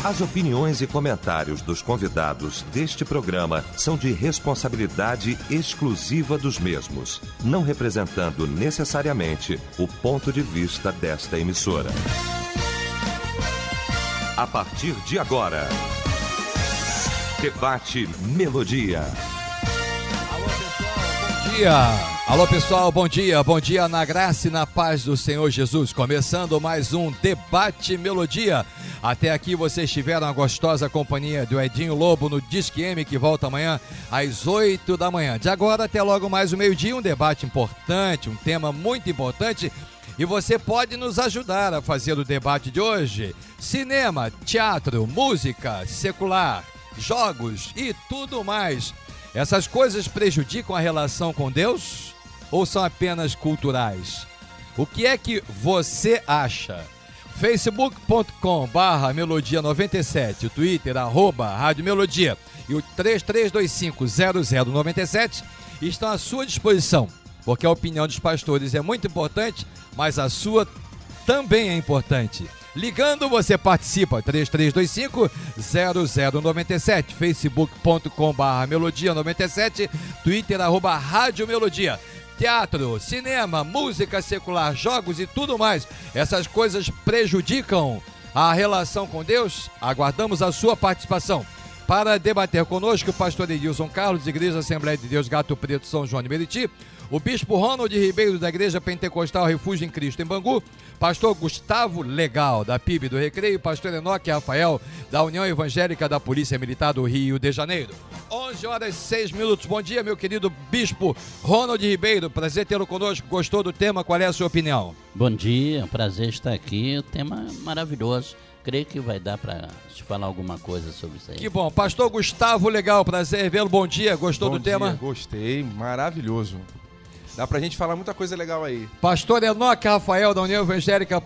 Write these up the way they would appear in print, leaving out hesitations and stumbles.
As opiniões e comentários dos convidados deste programa são de responsabilidade exclusiva dos mesmos, não representando necessariamente o ponto de vista desta emissora. A partir de agora, Debate Melodia. Alô pessoal, bom dia. Bom dia na graça e na paz do Senhor Jesus. Começando mais um Debate Melodia. Até aqui vocês tiveram a gostosa companhia do Edinho Lobo no Disque M, que volta amanhã às 8 da manhã. De agora até logo mais o meio-dia, um debate importante, um tema muito importante. E você pode nos ajudar a fazer o debate de hoje. Cinema, teatro, música, secular, jogos e tudo mais. Essas coisas prejudicam a relação com Deus ou são apenas culturais? O que é que você acha? facebook.com/melodia97, o Twitter @Rádio Melodia e o 33250097 estão à sua disposição, porque a opinião dos pastores é muito importante, mas a sua também é importante. Ligando, você participa, 33250097, facebook.com/melodia97, Twitter @Rádio Melodia. Teatro, cinema, música secular, jogos e tudo mais. Essas coisas prejudicam a relação com Deus? Aguardamos a sua participação. Para debater conosco, o pastor Edilson Carlos, Igreja Assembleia de Deus, Gato Preto, São João de Meriti, o bispo Ronald Ribeiro, da Igreja Pentecostal Refúgio em Cristo, em Bangu, pastor Gustavo Legal, da PIB do Recreio, pastor Enoque Rafael, da União Evangélica da Polícia Militar do Rio de Janeiro. 11h06. Bom dia, meu querido bispo Ronald Ribeiro, prazer tê-lo conosco. Gostou do tema? Qual é a sua opinião? Bom dia, prazer estar aqui, o tema é maravilhoso. Creio que vai dar para te falar alguma coisa sobre isso aí. Que bom. Pastor Gustavo Legal, prazer vê-lo. Bom dia, gostou do tema? Gostei, maravilhoso. Dá pra gente falar muita coisa legal aí. Pastor Enoque Rafael, da União Evangélica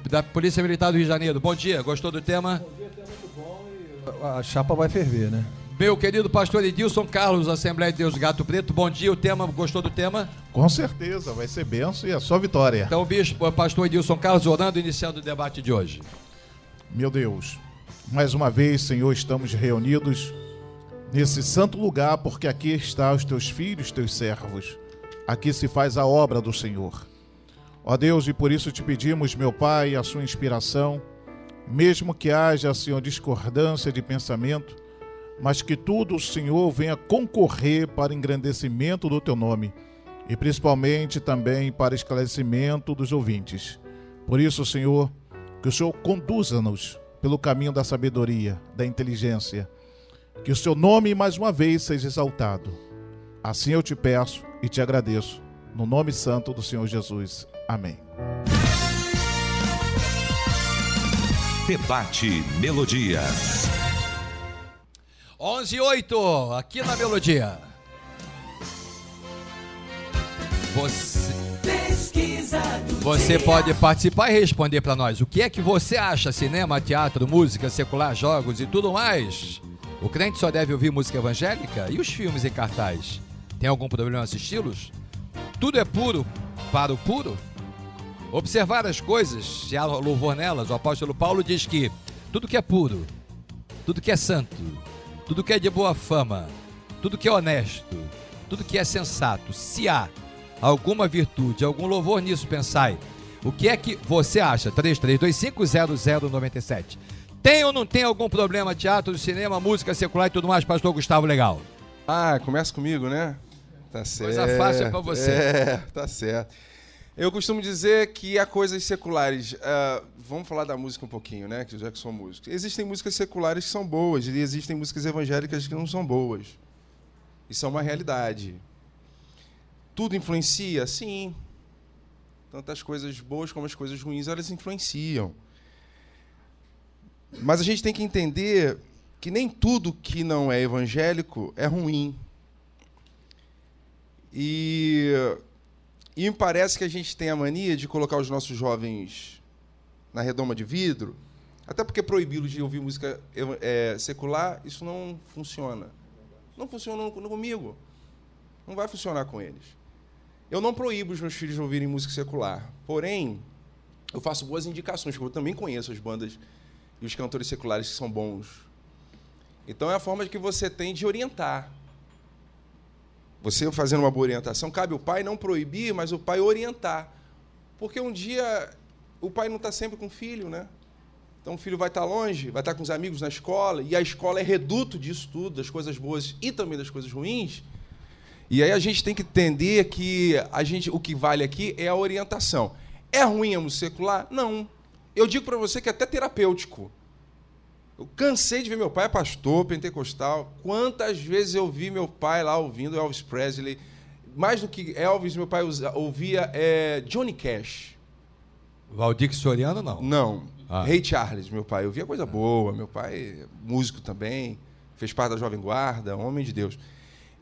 da Polícia Militar do Rio de Janeiro. Bom dia, gostou do tema? Bom dia, tema muito bom e a chapa vai ferver, né? Meu querido pastor Edilson Carlos, Assembleia de Deus Gato Preto, bom dia, o tema, gostou do tema? Com certeza, vai ser benção e é só vitória. Então, bispo, pastor Edilson Carlos, orando, iniciando o debate de hoje. Meu Deus, mais uma vez, Senhor, estamos reunidos nesse santo lugar, porque aqui estão os teus filhos, teus servos. Aqui se faz a obra do Senhor. Ó Deus, e por isso te pedimos, meu Pai, a sua inspiração, mesmo que haja, Senhor, discordância de pensamento, mas que tudo, Senhor, venha concorrer para o engrandecimento do teu nome e principalmente também para esclarecimento dos ouvintes. Por isso, Senhor, que o Senhor conduza-nos pelo caminho da sabedoria, da inteligência, que o seu nome mais uma vez seja exaltado. Assim eu te peço e te agradeço, no nome santo do Senhor Jesus. Amém. Debate Melodia. 11h08, aqui na Melodia. Você pode participar e responder para nós. O que é que você acha? Cinema, teatro, música, secular, jogos e tudo mais? O crente só deve ouvir música evangélica? E os filmes em cartaz? Tem algum problema assisti-los? Tudo é puro para o puro? Observar as coisas, se há louvor nelas, o apóstolo Paulo diz que tudo que é puro, tudo que é santo, tudo que é de boa fama, tudo que é honesto, tudo que é sensato, se há alguma virtude, algum louvor nisso, pensai. O que é que você acha? 33250097. Tem ou não tem algum problema? Teatro, cinema, música secular e tudo mais, pastor Gustavo Legal? Começa comigo, né? Tá certo. Coisa fácil é pra você. Tá certo. Eu costumo dizer que há coisas seculares. Vamos falar da música um pouquinho, né? Já que sou músico. Existem músicas seculares que são boas e existem músicas evangélicas que não são boas. Isso é uma realidade. Tudo influencia? Sim. Tanto as coisas boas como as coisas ruins, elas influenciam. Mas a gente tem que entender que nem tudo que não é evangélico é ruim. E me parece que a gente tem a mania de colocar os nossos jovens na redoma de vidro, até porque proibi-los de ouvir música secular, isso não funciona. Não funciona comigo. Não vai funcionar com eles. Eu não proíbo os meus filhos de ouvirem música secular. Porém, eu faço boas indicações, porque eu também conheço as bandas e os cantores seculares que são bons. Então é a forma que você tem de orientar. Você fazendo uma boa orientação, cabe o pai não proibir, mas o pai orientar. Porque um dia o pai não está sempre com o filho, né? Então o filho vai estar longe, vai estar com os amigos na escola, e a escola é reduto disso tudo, das coisas boas e também das coisas ruins. E aí a gente tem que entender que o que vale aqui é a orientação. É ruim a música secular? Não. Eu digo para você que é até terapêutico. Eu cansei de ver meu pai, é pastor, pentecostal. Quantas vezes eu vi meu pai lá ouvindo Elvis Presley. Mais do que Elvis, meu pai ouvia Johnny Cash. Valdir Soriano, não? Não. Ray Charles, meu pai. Eu via coisa boa. Meu pai, músico também, fez parte da Jovem Guarda, homem de Deus.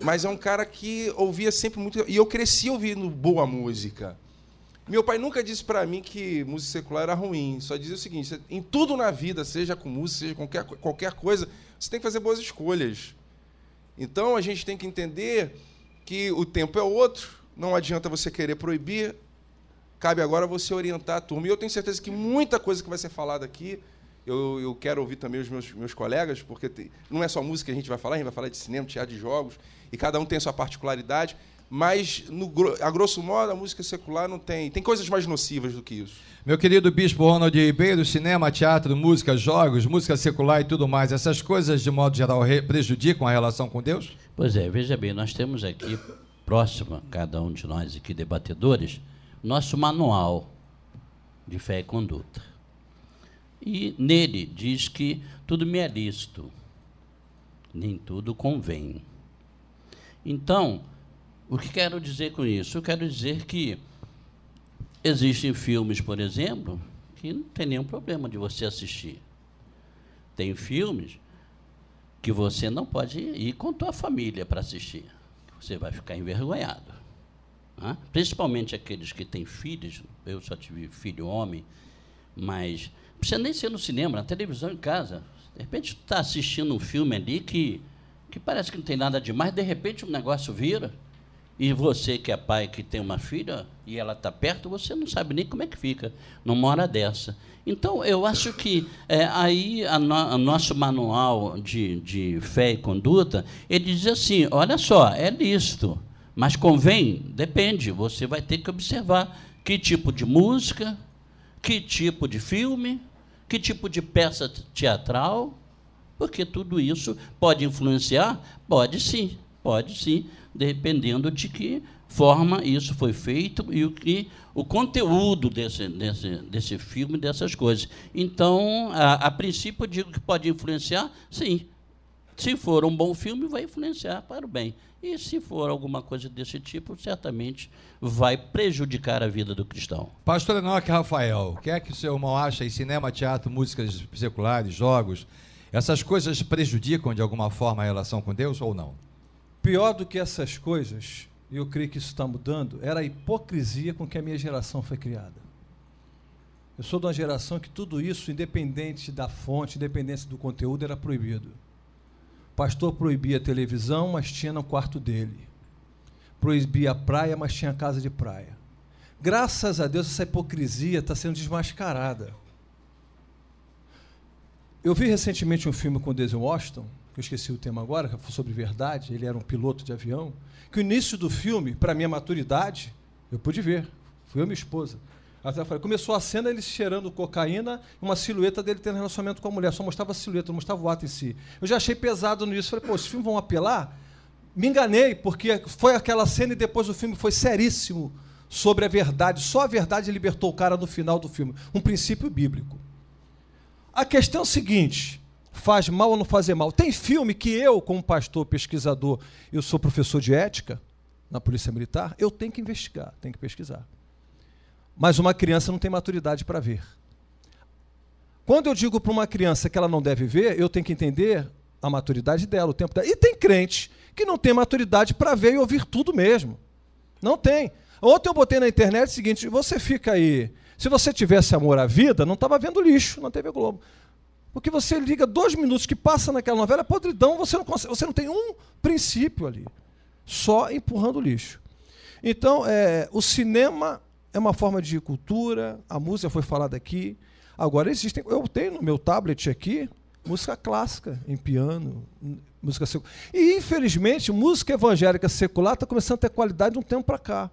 Mas é um cara que ouvia sempre muito... E eu cresci ouvindo boa música. Meu pai nunca disse para mim que música secular era ruim. Só dizia o seguinte: em tudo na vida, seja com música, seja com qualquer coisa, você tem que fazer boas escolhas. Então, a gente tem que entender que o tempo é outro, não adianta você querer proibir, cabe agora você orientar a turma. E eu tenho certeza que muita coisa que vai ser falada aqui, eu quero ouvir também os meus colegas, porque não é só música que a gente vai falar de cinema, teatro, de jogos, e cada um tem a sua particularidade. Mas, a grosso modo, a música secular não tem... Tem coisas mais nocivas do que isso. Meu querido Bispo Ronald Ribeiro, cinema, teatro, música, jogos, música secular e tudo mais, essas coisas, de modo geral, prejudicam a relação com Deus? Pois é, veja bem, nós temos aqui, próximo a cada um de nós aqui, debatedores, nosso manual de fé e conduta. E nele diz que tudo me é lícito, nem tudo convém. Então... o que quero dizer com isso? Eu quero dizer que existem filmes, por exemplo, que não tem nenhum problema de você assistir. Tem filmes que você não pode ir com a tua família para assistir. Você vai ficar envergonhado. Né? Principalmente aqueles que têm filhos. Eu só tive filho homem, mas não precisa nem ser no cinema, na televisão, em casa. De repente, tu está assistindo um filme ali que parece que não tem nada demais, de repente o negócio vira. E você que é pai, que tem uma filha, e ela está perto, você não sabe nem como é que fica numa hora dessa. Então, eu acho que aí o nosso manual de fé e conduta, ele diz assim, olha só, é lícito, mas convém? Depende, você vai ter que observar que tipo de música, que tipo de filme, que tipo de peça teatral, porque tudo isso pode influenciar? Pode sim, dependendo de que forma isso foi feito e o conteúdo desse filme, dessas coisas. Então, a princípio, eu digo que pode influenciar, sim. Se for um bom filme, vai influenciar para o bem. E se for alguma coisa desse tipo, certamente vai prejudicar a vida do cristão. Pastor Enoque Rafael, o que é que o seu irmão acha em cinema, teatro, músicas seculares, jogos? Essas coisas prejudicam de alguma forma a relação com Deus ou não? Pior do que essas coisas, e eu creio que isso está mudando, era a hipocrisia com que a minha geração foi criada. Eu sou de uma geração que tudo isso, independente da fonte, independente do conteúdo, era proibido. O pastor proibia a televisão, mas tinha no quarto dele. Proibia a praia, mas tinha a casa de praia. Graças a Deus, essa hipocrisia está sendo desmascarada. Eu vi recentemente um filme com o Denzel Washington, que eu esqueci o tema agora, que foi sobre verdade, ele era um piloto de avião, que o início do filme, para minha maturidade, eu pude ver, fui eu e minha esposa. Até falei, começou a cena, ele cheirando cocaína, uma silhueta dele tendo relacionamento com a mulher, só mostrava a silhueta, não mostrava o ato em si. Eu já achei pesado nisso, falei, pô, esses filmes vão apelar? Me enganei, porque foi aquela cena e depois o filme foi seríssimo sobre a verdade, só a verdade libertou o cara no final do filme, um princípio bíblico. A questão é o seguinte, faz mal ou não fazer mal? Tem filme que eu, como pastor, pesquisador, eu sou professor de ética na Polícia Militar, eu tenho que investigar, tenho que pesquisar. Mas uma criança não tem maturidade para ver. Quando eu digo para uma criança que ela não deve ver, eu tenho que entender a maturidade dela, o tempo dela. E tem crente que não tem maturidade para ver e ouvir tudo mesmo. Não tem. Ontem eu botei na internet o seguinte, você fica aí, se você tivesse amor à vida, não estava vendo lixo na TV Globo. Porque você liga 2 minutos que passa naquela novela, podridão, você não tem um princípio ali. Só empurrando lixo. Então, o cinema é uma forma de cultura, a música foi falada aqui, Agora existem, eu tenho no meu tablet aqui música clássica em piano, música secular. E infelizmente música evangélica secular está começando a ter qualidade de um tempo para cá.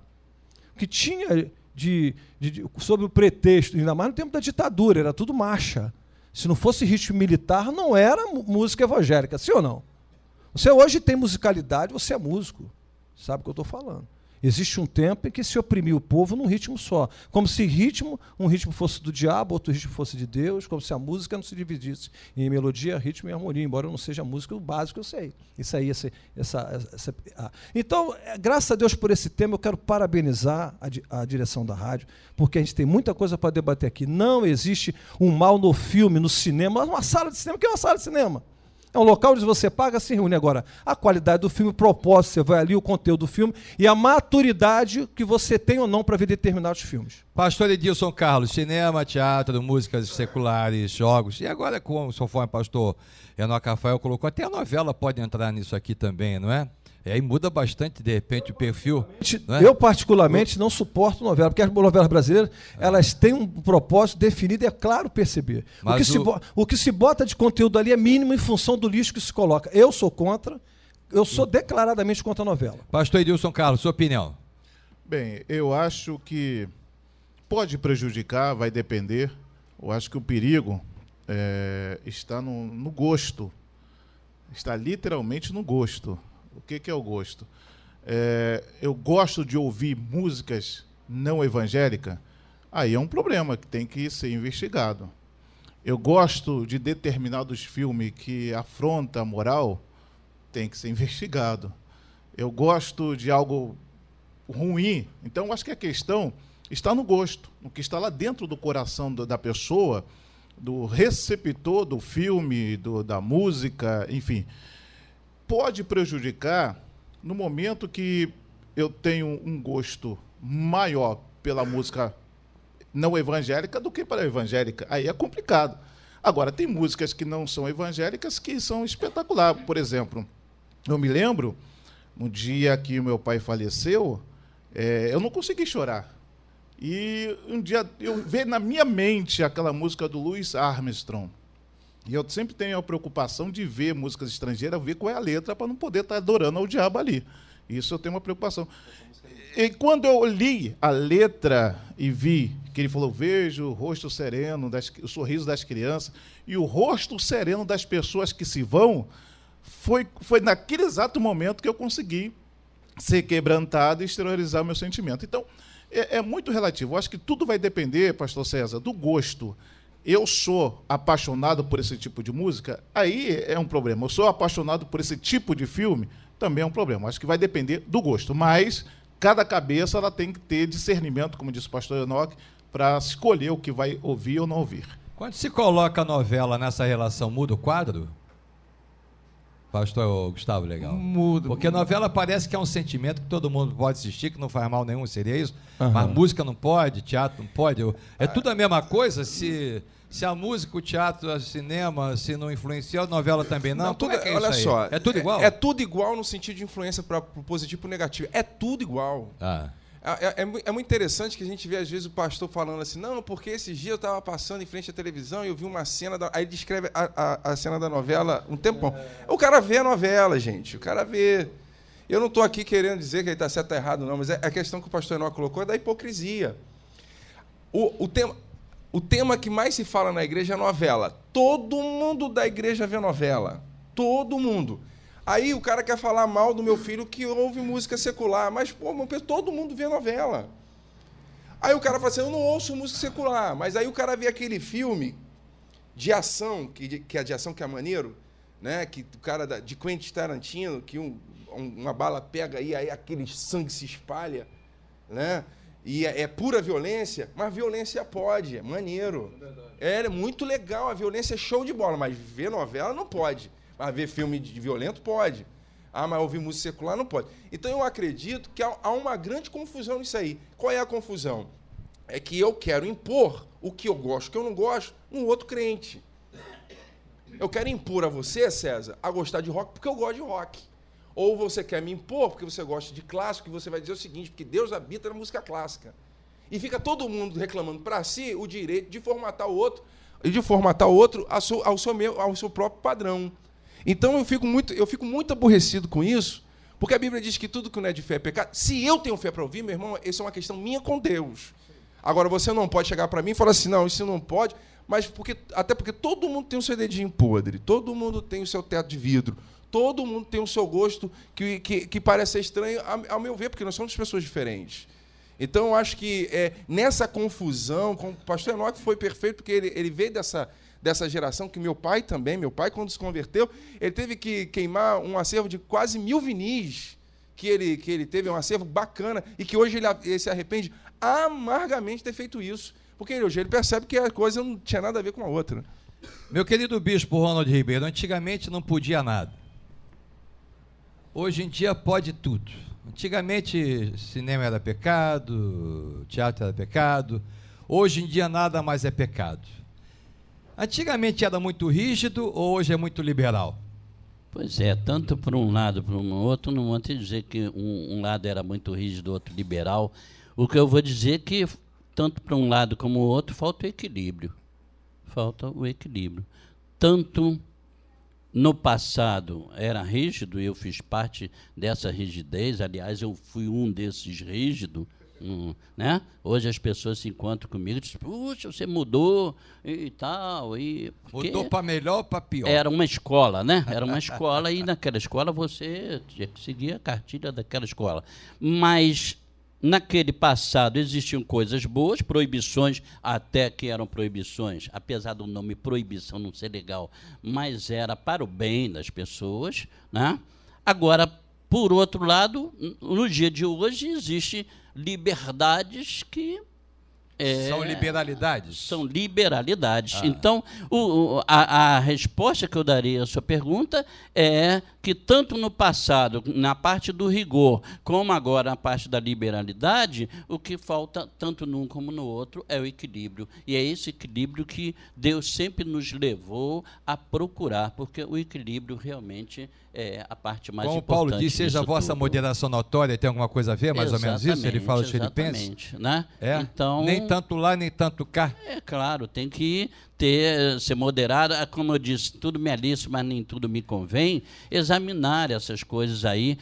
O que tinha sob o pretexto, ainda mais no tempo da ditadura, era tudo marcha. Se não fosse ritmo militar, não era música evangélica, sim ou não? Você hoje tem musicalidade, você é músico, sabe o que eu estou falando. Existe um tempo em que se oprimia o povo num ritmo só. Como se um ritmo fosse do diabo, outro ritmo fosse de Deus, como se a música não se dividisse em melodia, ritmo e harmonia, embora eu não seja música, o básico eu sei. Isso aí, Então, graças a Deus por esse tema, eu quero parabenizar a direção da rádio, porque a gente tem muita coisa para debater aqui. Não existe um mal no filme, no cinema. Uma sala de cinema, o que é uma sala de cinema? É um local onde você paga, se reúne. Agora, a qualidade do filme, o propósito, você vai ali, o conteúdo do filme e a maturidade que você tem ou não para ver determinados filmes. Pastor Edilson Carlos, cinema, teatro, músicas seculares, jogos. E agora, conforme o pastor Enoque Rafael colocou, até a novela pode entrar nisso aqui também, não é? E aí muda bastante, de repente, o perfil. Não é? Eu, particularmente, não suporto novela, porque as novelas brasileiras elas têm um propósito definido e é claro perceber. O que se bota de conteúdo ali é mínimo em função do lixo que se coloca. Eu sou contra, eu sou declaradamente contra a novela. Pastor Edilson Carlos, sua opinião? Bem, eu acho que pode prejudicar, vai depender. Eu acho que o perigo está no gosto. Está literalmente no gosto. O que é o gosto? Eu gosto de ouvir músicas não evangélicas, aí é um problema que tem que ser investigado. Eu gosto de determinados filmes que afrontam a moral, tem que ser investigado. Eu gosto de algo ruim, então acho que a questão está no gosto, no que está lá dentro do coração da pessoa, do receptor do filme, da música, enfim. Pode prejudicar no momento que eu tenho um gosto maior pela música não evangélica do que para a evangélica. Aí é complicado. Agora, tem músicas que não são evangélicas que são espetaculares. Por exemplo, eu me lembro, no dia que o meu pai faleceu, eu não consegui chorar. E um dia eu veio na minha mente aquela música do Louis Armstrong. E eu sempre tenho a preocupação de ver músicas estrangeiras, ver qual é a letra, para não poder estar adorando ao diabo ali. Isso eu tenho uma preocupação. E quando eu li a letra e vi que ele falou, vejo o rosto sereno, o sorriso das crianças, e o rosto sereno das pessoas que se vão, foi naquele exato momento que eu consegui ser quebrantado e exteriorizar o meu sentimento. Então, é muito relativo. Eu acho que tudo vai depender, pastor César, do gosto. Eu sou apaixonado por esse tipo de música, aí é um problema. Eu sou apaixonado por esse tipo de filme, também é um problema. Acho que vai depender do gosto. Mas cada cabeça ela tem que ter discernimento, como disse o pastor Enoque, para escolher o que vai ouvir ou não ouvir. Quando se coloca a novela nessa relação, muda o quadro? Pastor Gustavo, legal. Muda. Porque a novela parece que é um sentimento que todo mundo pode assistir, que não faz mal nenhum, seria isso? Uhum. Mas música não pode, teatro não pode. É tudo a mesma coisa? Se a música, o teatro, o cinema, se não influencia, a novela também não? Tudo, é que é olha isso aí? só. É tudo igual? É tudo igual no sentido de influência para o positivo e para o negativo. É tudo igual. Ah. É muito interessante que a gente vê, às vezes, o pastor falando assim, não, porque esses dias eu estava passando em frente à televisão e eu vi uma cena, aí ele descreve a cena da novela um tempão. O cara vê a novela, gente, o cara vê. Eu não estou aqui querendo dizer que ele está certo ou errado, não, mas a questão que o pastor Enoque colocou é da hipocrisia. O tema que mais se fala na igreja é novela. Todo mundo da igreja vê novela. Todo mundo. Aí o cara quer falar mal do meu filho que ouve música secular. Mas, pô, todo mundo vê novela. Aí o cara fala assim, eu não ouço música secular. Mas aí o cara vê aquele filme de ação, que é de ação que é maneiro, né? Que o cara de Quentin Tarantino, que uma bala pega aí aquele sangue se espalha, né? E é pura violência, mas violência pode, é maneiro. É muito legal, a violência é show de bola, mas ver novela não pode. Mas ver filme de violento pode. Ah, mas ouvir música secular não pode. Então eu acredito que há uma grande confusão nisso aí. Qual é a confusão? É que eu quero impor o que eu gosto, o que eu não gosto, num outro crente. Eu quero impor a você, César, a gostar de rock porque eu gosto de rock. Ou você quer me impor porque você gosta de clássico e você vai dizer o seguinte, porque Deus habita na música clássica. E fica todo mundo reclamando para si o direito de formatar o outro e de formatar o outro ao seu próprio padrão. Então eu fico muito aborrecido com isso, porque a Bíblia diz que tudo que não é de fé é pecado. Se eu tenho fé para ouvir, meu irmão, isso é uma questão minha com Deus. Agora, você não pode chegar para mim e falar assim, não, isso não pode, mas até porque todo mundo tem o seu dedinho podre, todo mundo tem o seu teto de vidro, todo mundo tem o seu gosto que parece ser estranho, ao meu ver, porque nós somos pessoas diferentes. Então, eu acho que nessa confusão, com o pastor Enoque foi perfeito, porque ele veio dessa geração, que meu pai, quando se converteu, ele teve que queimar um acervo de quase 1000 vinis, que ele teve, um acervo bacana, e que hoje ele se arrepende amargamente de ter feito isso, porque hoje ele percebe que a coisa não tinha nada a ver com a outra. Meu querido bispo Ronald Ribeiro, antigamente não podia nada. Hoje em dia pode tudo. Antigamente cinema era pecado, teatro era pecado. Hoje em dia nada mais é pecado. Antigamente era muito rígido ou hoje é muito liberal? Pois é, tanto por um lado para o outro, não vou te dizer que um lado era muito rígido, outro liberal. O que eu vou dizer é que, tanto para um lado como o outro, falta o equilíbrio. Falta o equilíbrio. Tanto no passado era rígido, eu fiz parte dessa rigidez, aliás, eu fui um desses rígidos, né? Hoje as pessoas se encontram comigo e dizem, puxa, você mudou e tal. Mudou para melhor ou para pior? Era uma escola, né? Era uma escola e naquela escola você tinha que seguir a cartilha daquela escola. Mas naquele passado existiam coisas boas, proibições até que eram proibições, apesar do nome proibição não ser legal, mas era para o bem das pessoas, né? Agora, por outro lado, no dia de hoje existem liberdades que são liberalidades? São liberalidades. Então, a resposta que eu daria à sua pergunta é que tanto no passado, na parte do rigor, como agora na parte da liberalidade, o que falta, tanto num como no outro, é o equilíbrio. E é esse equilíbrio que Deus sempre nos levou a procurar, porque o equilíbrio realmente é a parte mais como importante. Como Paulo disse, seja a vossa moderação notória, tem alguma coisa a ver, mais ou menos isso? Ele fala aos Filipenses? Né? Então, nem tanto lá, nem tanto cá. É claro, tem que ser moderado, como eu disse, tudo me é lícito, mas nem tudo me convém, examinar essas coisas aí.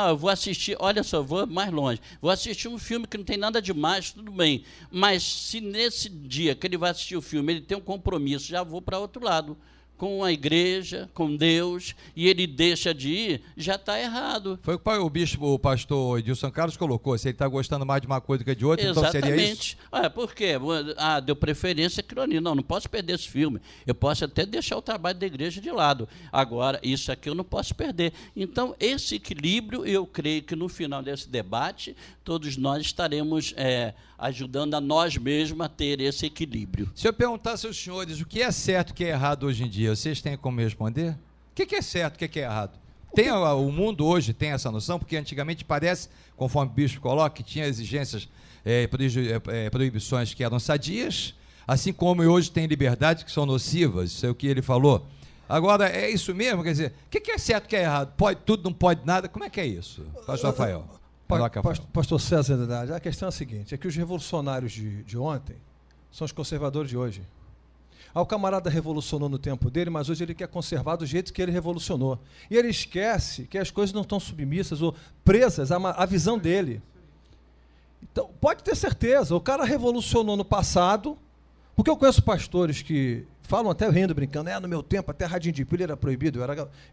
Eu vou assistir, olha só, vou mais longe, vou assistir um filme que não tem nada demais, tudo bem, mas se nesse dia que ele vai assistir o filme, ele tem um compromisso, já vou para outro lado, com a igreja, com Deus, e ele deixa de ir, já está errado. Foi o que o pastor Edilson Carlos colocou, se ele está gostando mais de uma coisa que de outra, exatamente. Então seria isso? Por quê? Deu preferência aquilo ali. Não posso perder esse filme. Eu posso até deixar o trabalho da igreja de lado. Agora, isso aqui eu não posso perder. Então, esse equilíbrio, eu creio que no final desse debate, todos nós estaremos ajudando a nós mesmos a ter esse equilíbrio. Se eu perguntasse aos senhores o que é certo e o que é errado hoje em dia, vocês têm como responder? O que é certo e o que é errado? O mundo hoje tem essa noção? Porque antigamente parece, conforme o bispo coloca, que tinha exigências, proibições que eram sadias, assim como hoje tem liberdades que são nocivas, isso é o que ele falou. Agora, é isso mesmo? Quer dizer, o que é certo e o que é errado? Pode tudo, não pode nada? Como é que é isso, pastor Rafael? Pastor César, a questão é a seguinte, é que os revolucionários de ontem são os conservadores de hoje. O camarada revolucionou no tempo dele, mas hoje ele quer conservar do jeito que ele revolucionou. E ele esquece que as coisas não estão submissas ou presas à visão dele. Então, pode ter certeza, o cara revolucionou no passado, porque eu conheço pastores que falam até rindo, brincando, no meu tempo até radinho de pilha era proibido,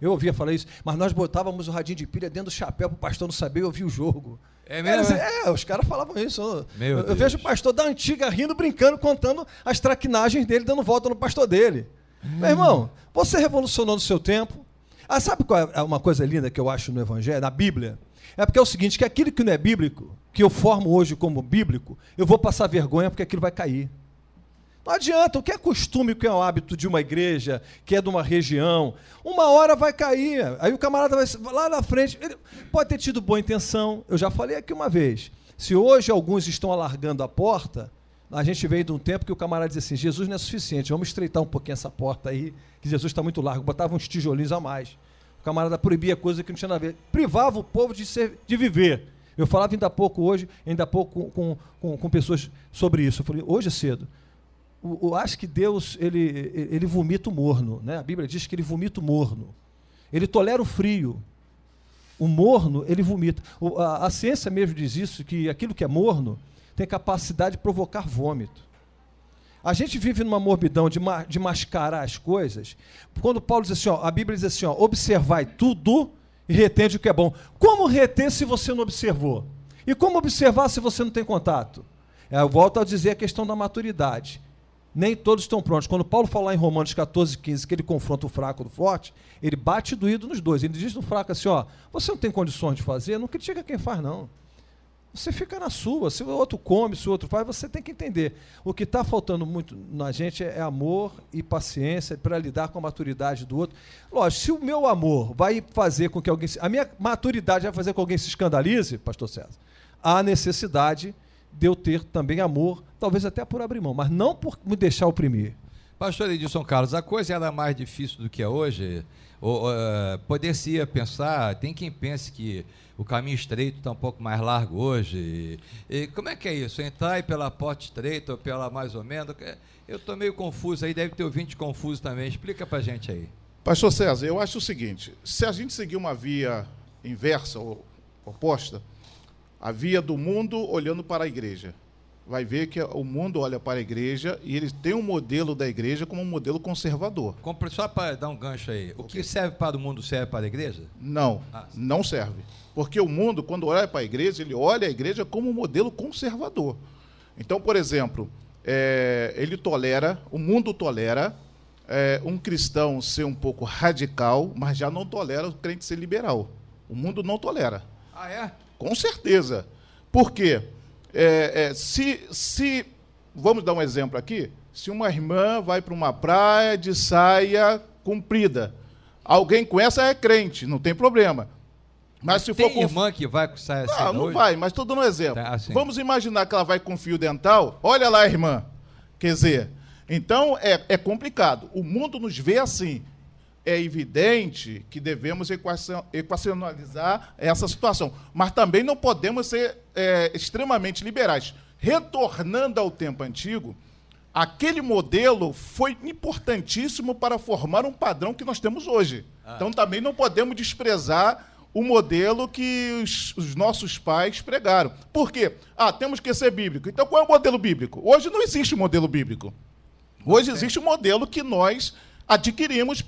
eu ouvia falar isso, mas nós botávamos o radinho de pilha dentro do chapéu para o pastor não saber ouvir o jogo. É mesmo? Os caras falavam isso. Eu vejo o pastor da antiga rindo, brincando, contando as traquinagens dele, dando volta no pastor dele. Meu irmão, você revolucionou no seu tempo. Sabe qual é uma coisa linda que eu acho no Evangelho, na Bíblia? É porque é o seguinte, que aquilo que não é bíblico, que eu formo hoje como bíblico, eu vou passar vergonha porque aquilo vai cair. Não adianta, o que é costume, o que é o hábito de uma igreja, que é de uma região, uma hora vai cair, aí o camarada vai lá na frente, ele pode ter tido boa intenção, eu já falei aqui uma vez, se hoje alguns estão alargando a porta, a gente veio de um tempo que o camarada dizia assim, Jesus não é suficiente, vamos estreitar um pouquinho essa porta aí, que Jesus está muito largo, botava uns tijolinhos a mais, o camarada proibia coisa que não tinha nada a ver, privava o povo de viver, Eu falava ainda há pouco com pessoas sobre isso. Eu falei, hoje é cedo. Eu acho que Deus, ele vomita o morno, né? A Bíblia diz que ele vomita o morno. Ele tolera o frio. O morno, ele vomita. A ciência mesmo diz isso, que aquilo que é morno tem capacidade de provocar vômito. A gente vive numa morbidão de mascarar as coisas. Quando Paulo diz assim, a Bíblia diz assim, observai tudo e retende o que é bom. Como reter se você não observou? E como observar se você não tem contato? Eu volto a dizer a questão da maturidade. Nem todos estão prontos. Quando Paulo fala em Romanos 14, 15, que ele confronta o fraco do forte, ele bate doído nos dois. Ele diz no fraco assim, você não tem condições de fazer, não critica quem faz, não. Você fica na sua, se o outro come, se o outro faz, você tem que entender. O que está faltando muito na gente é amor e paciência para lidar com a maturidade do outro. Lógico, se o meu amor vai fazer com que alguém... A minha maturidade vai fazer com que alguém se escandalize, pastor César, há necessidade de eu ter também amor, talvez até por abrir mão, mas não por me deixar oprimir. Pastor Edilson Carlos, a coisa era mais difícil do que é hoje? Poder-se pensar, tem quem pense que o caminho estreito está um pouco mais largo hoje. E como é que é isso? Entrar pela porta estreita ou pela mais ou menos? Eu estou meio confuso aí, deve ter ouvinte confuso também. Explica para a gente aí. Pastor César, eu acho o seguinte, se a gente seguir uma via inversa ou oposta, a via do mundo olhando para a igreja, vai ver que o mundo olha para a igreja e ele tem um modelo da igreja como um modelo conservador. Só para dar um gancho aí, o que serve para o mundo serve para a igreja? Não, não serve. Porque o mundo, quando olha para a igreja, ele olha a igreja como um modelo conservador. Então, por exemplo, o mundo tolera um cristão ser um pouco radical, mas já não tolera o crente ser liberal. O mundo não tolera. Ah, é? Com certeza. Por quê? Vamos dar um exemplo aqui, se uma irmã vai para uma praia de saia comprida, alguém com essa é crente, não tem problema. Mas se tem irmã que vai com saia assim? Não vai, mas estou dando um exemplo. Tá, assim. Vamos imaginar que ela vai com fio dental, olha lá, irmã. Quer dizer, então é complicado. O mundo nos vê assim. É evidente que devemos equacionalizar essa situação, mas também não podemos ser extremamente liberais. Retornando ao tempo antigo, aquele modelo foi importantíssimo para formar um padrão que nós temos hoje. Então também não podemos desprezar o modelo que os nossos pais pregaram. Por quê? Temos que ser bíblico. Então qual é o modelo bíblico? Hoje não existe modelo bíblico. Hoje existe um modelo que nós adquirimos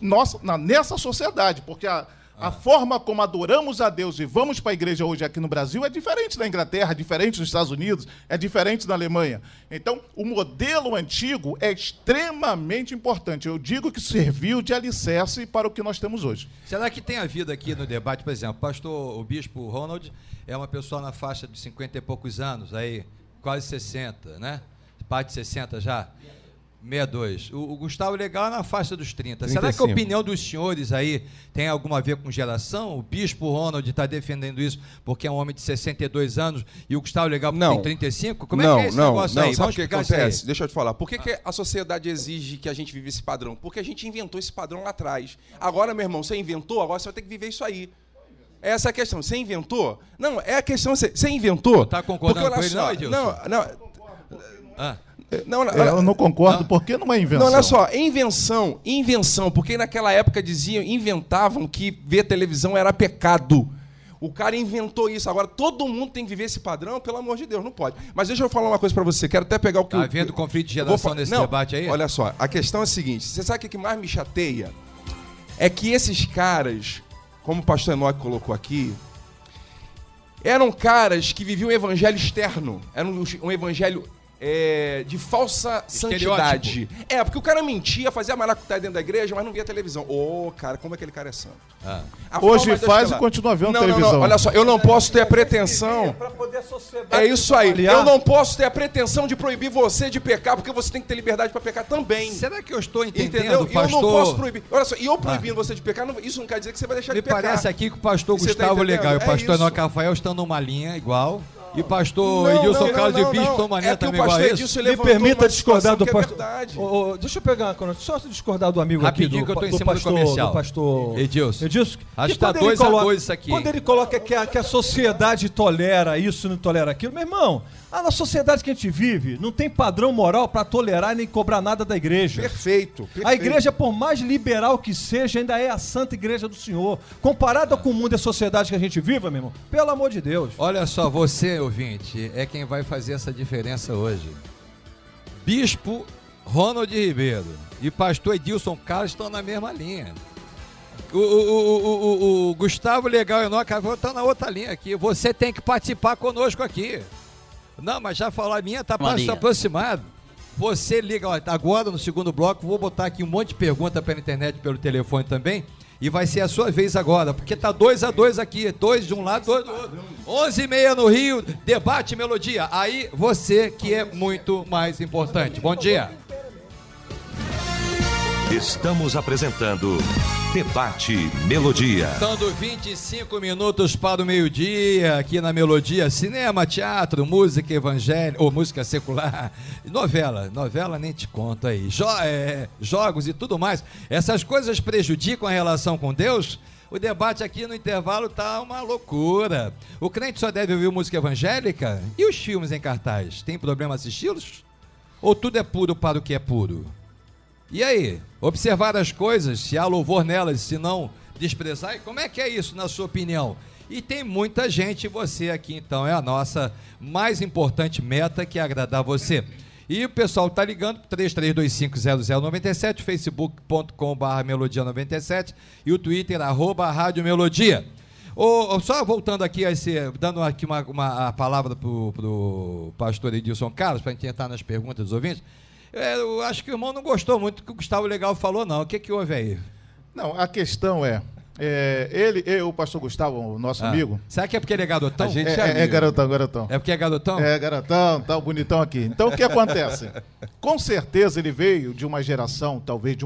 nessa sociedade, porque a forma como adoramos a Deus e vamos para a igreja hoje aqui no Brasil é diferente da Inglaterra, diferente dos Estados Unidos, é diferente da Alemanha. Então, o modelo antigo é extremamente importante. Eu digo que serviu de alicerce para o que nós temos hoje. Será que tem havido aqui no debate, por exemplo, o bispo Ronald é uma pessoa na faixa de 50 e poucos anos, aí quase 60, né? Parte de 60 já? 62. O Gustavo Legal é na faixa dos 30. 35. Será que a opinião dos senhores aí tem alguma a ver com geração? O bispo Ronald está defendendo isso porque é um homem de 62 anos e o Gustavo Legal tem 35? Como é que é esse negócio aí? Sabe o que acontece? Deixa eu te falar. Por que a sociedade exige que a gente vive esse padrão? Porque a gente inventou esse padrão lá atrás. Agora, meu irmão, você inventou, agora você vai ter que viver isso aí. Essa é a questão. Você inventou? Não, é a questão. Você inventou? Está concordando com ele, não, Edilson? Eu não concordo, porque não é invenção. Não, olha só, invenção, porque naquela época inventavam que ver televisão era pecado. O cara inventou isso. Agora todo mundo tem que viver esse padrão, pelo amor de Deus, não pode. Mas deixa eu falar uma coisa pra você, quero até pegar o que... Tá havendo conflito de geração nesse debate aí? Olha só, a questão é a seguinte, você sabe o que mais me chateia? É que esses caras, como o pastor Enoque colocou aqui, eram caras que viviam um evangelho externo, era um evangelho... de falsa santidade. Porque o cara mentia, fazia maracutaia dentro da igreja, mas não via televisão. Cara, como aquele cara é santo? Hoje faz e continua vendo televisão. Não, olha só, eu não posso ter a pretensão... É isso aí. Eu não posso ter a pretensão de proibir você de pecar, porque você tem que ter liberdade para pecar também. Será que eu estou entendendo, entendeu? pastor? Eu não posso proibir. Olha só, e eu proibindo você de pecar, isso não quer dizer que você vai deixar de pecar. Me parece aqui que o pastor Gustavo Legal e o pastor Enoque Rafael estão numa linha igual. E pastor Edilson Carlos e o Bispo estão mané também igual a isso? Me permita discordar do pastor. Deixa eu pegar, só discordar do amigo rapidinho aqui, que eu tô em cima do comercial. Do pastor Edilson. Acho que tá 2-2 isso aqui. Quando ele coloca que a sociedade tolera isso e não tolera aquilo, meu irmão, na sociedade que a gente vive, não tem padrão moral para tolerar nem cobrar nada da igreja. Perfeito. A igreja, por mais liberal que seja, ainda é a santa igreja do Senhor. Comparada com o mundo e a sociedade que a gente vive, meu irmão, pelo amor de Deus. Olha só, você, ouvinte, é quem vai fazer essa diferença hoje. Bispo Ronald Ribeiro e pastor Edilson Carlos estão na mesma linha. O Gustavo Legal Enoque está na outra linha aqui. Você tem que participar conosco aqui. Não, mas já falou, a minha está se aproximado. Você liga, ó, agora no segundo bloco, vou botar aqui um monte de pergunta pela internet, pelo telefone também, e vai ser a sua vez agora, porque tá 2-2 aqui, 2 de um lado, 2 do outro. 11h30 no Rio, debate Melodia. Aí você que é muito mais importante. Bom dia. Estamos apresentando Debate Melodia. Faltando 25 minutos para o meio-dia, aqui na Melodia, cinema, teatro, música evangélica, ou música secular, novela nem te conto aí, jogos e tudo mais. Essas coisas prejudicam a relação com Deus? O debate aqui no intervalo tá uma loucura. O crente só deve ouvir música evangélica? E os filmes em cartaz? Tem problema assisti-los? Ou tudo é puro para o que é puro? E aí, observar as coisas, se há louvor nelas, se não desprezar, e como é que é isso na sua opinião? E tem muita gente, você aqui então é a nossa mais importante meta, que é agradar você. E o pessoal tá ligando, 33250097, facebook.com/melodia97 e o Twitter, @Rádio Melodia. Só voltando aqui, dando aqui uma palavra pro pastor Edilson Carlos, para a gente entrar nas perguntas dos ouvintes. Eu acho que o irmão não gostou muito do que o Gustavo Legal falou, não. O que houve aí? Não, a questão o pastor Gustavo, o nosso amigo... Será que é porque ele é garotão? A gente é garotão. É porque é garotão? É garotão, tá bonitão aqui. Então, o que acontece? Com certeza ele veio de uma geração, talvez de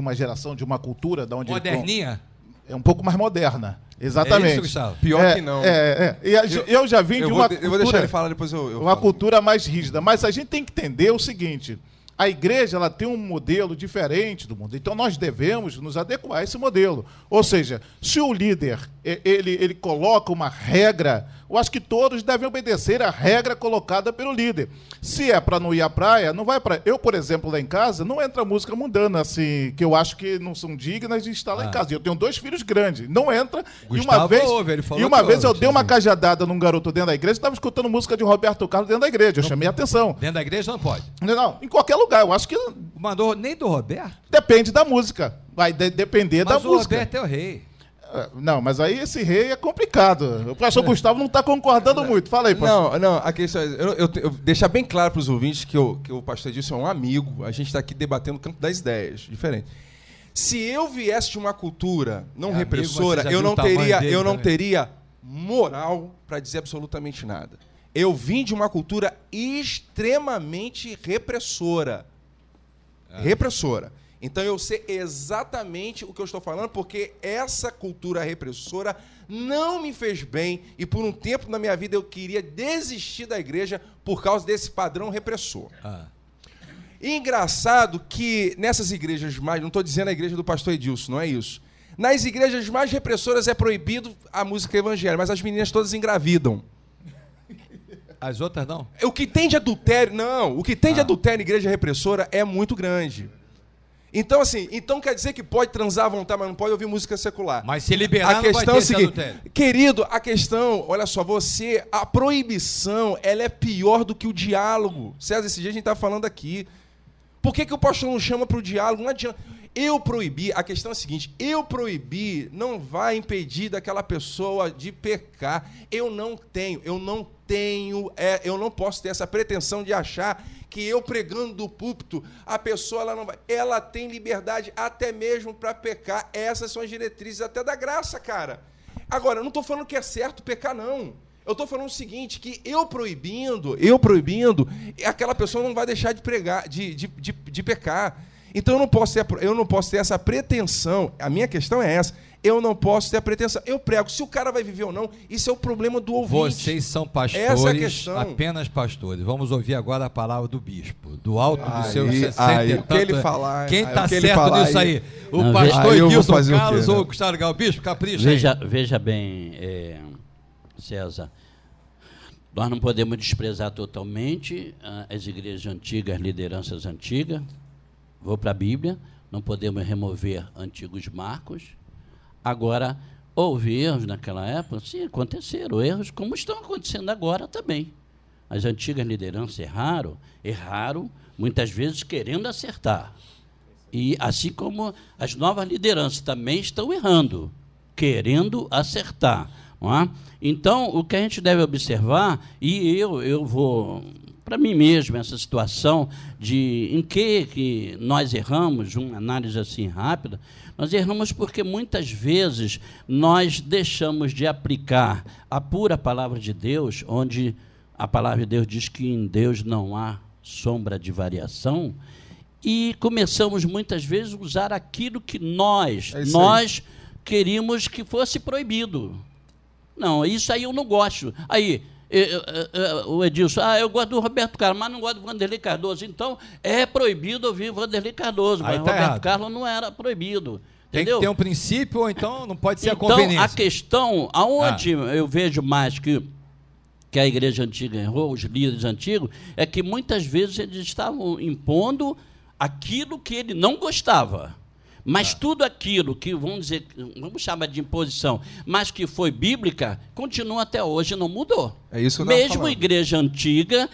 uma cultura... Da onde moderninha? É um pouco mais moderna. Exatamente. É isso, Gustavo? Pior que não. E eu já vim de uma cultura... Eu vou deixar ele falar, depois eu uma cultura mais rígida. Mas a gente tem que entender o seguinte... A igreja ela tem um modelo diferente do mundo, então nós devemos nos adequar a esse modelo. Ou seja, se o líder ele coloca uma regra, eu acho que todos devem obedecer a regra colocada pelo líder. Se é para não ir à praia, não vai à praia. Eu, por exemplo, lá em casa, não entra música mundana, assim, que eu acho que não são dignas de estar lá em casa. Eu tenho 2 filhos grandes, não entra. Gustavo E uma vez eu dei uma cajadada num garoto dentro da igreja, estava escutando música de Roberto Carlos dentro da igreja. Eu chamei a atenção. Dentro da igreja não pode? Não, em qualquer lugar. Eu acho que... Mandou nem do Roberto? Depende da música. Vai depender da música. Mas o Roberto é o rei. Não, mas aí esse rei é complicado. O pastor Gustavo não está concordando muito. Fala aí, pastor. Não, a questão é... Eu deixar bem claro para os ouvintes que o pastor Edilson é um amigo. A gente está aqui debatendo o campo das ideias. Diferente. Se eu viesse de uma cultura não repressora, amigo, eu não teria moral para dizer absolutamente nada. Eu vim de uma cultura extremamente repressora. Repressora. Então eu sei exatamente o que eu estou falando, porque essa cultura repressora não me fez bem e por um tempo na minha vida eu queria desistir da igreja por causa desse padrão repressor. E engraçado que nessas igrejas mais... Não estou dizendo a igreja do pastor Edilson, não é isso. Nas igrejas mais repressoras é proibido a música evangélica, mas as meninas todas engravidam. As outras não? O que tem de adultério... Não, o que tem de adultério em igreja repressora é muito grande. Então, assim, quer dizer que pode transar à vontade, mas não pode ouvir música secular. Mas se liberar, a questão não vai ter esse adultério. Querido, a questão, olha só, a proibição, ela é pior do que o diálogo. César, esse dia a gente está falando aqui. Por que o pastor não chama para o diálogo? Não adianta. Eu proibir, a questão é a seguinte, eu proibir não vai impedir daquela pessoa de pecar. Eu não posso ter essa pretensão de achar que eu pregando do púlpito, a pessoa ela tem liberdade até mesmo para pecar. Essas são as diretrizes até da graça, cara. Agora, eu não estou falando que é certo pecar, não. Eu estou falando o seguinte, que eu proibindo, aquela pessoa não vai deixar de pregar, de pecar. Então eu não posso ter essa pretensão. A minha questão é essa. Eu não posso ter a pretensão. Eu prego. Se o cara vai viver ou não, isso é o problema do ouvinte. Vocês são pastores, essa é a questão. apenas pastores. Vamos ouvir agora a palavra do bispo, do alto do seu o que ele falar. Quem está certo nisso aí? O Não, pastor Gilson Carlos quê, né? ou o Gustavo Gal? Bispo, capricha aí. Veja bem, César, nós não podemos desprezar totalmente as igrejas antigas, as lideranças antigas. Vou para a Bíblia, não podemos remover antigos marcos. Agora, houve erros naquela época? Sim, aconteceram erros, como estão acontecendo agora também. As antigas lideranças erraram muitas vezes querendo acertar. E assim como as novas lideranças também estão errando, querendo acertar. Não é? Então, o que a gente deve observar, e eu vou, para mim mesmo, essa situação de em que nós erramos, uma análise assim rápida, nós erramos porque muitas vezes nós deixamos de aplicar a pura palavra de Deus, onde a palavra de Deus diz que em Deus não há sombra de variação, e começamos muitas vezes a usar aquilo que nós queríamos que fosse proibido. Não, isso aí eu não gosto. Aí, o Edilson, eu gosto do Roberto Carlos, mas não gosto do Vanderlei Cardoso. Então, é proibido ouvir o Vanderlei Cardoso, mas o Roberto Carlos não era proibido. Tem Entendeu? que ter um princípio, ou então não pode ser a Então, conveniência. a questão, aonde eu vejo mais que a igreja antiga errou, os líderes antigos, é que muitas vezes eles estavam impondo aquilo que ele não gostava. Mas tudo aquilo que, vamos chamar de imposição, mas que foi bíblica, continua até hoje, não mudou. É isso que eu Mesmo falando. igreja antiga,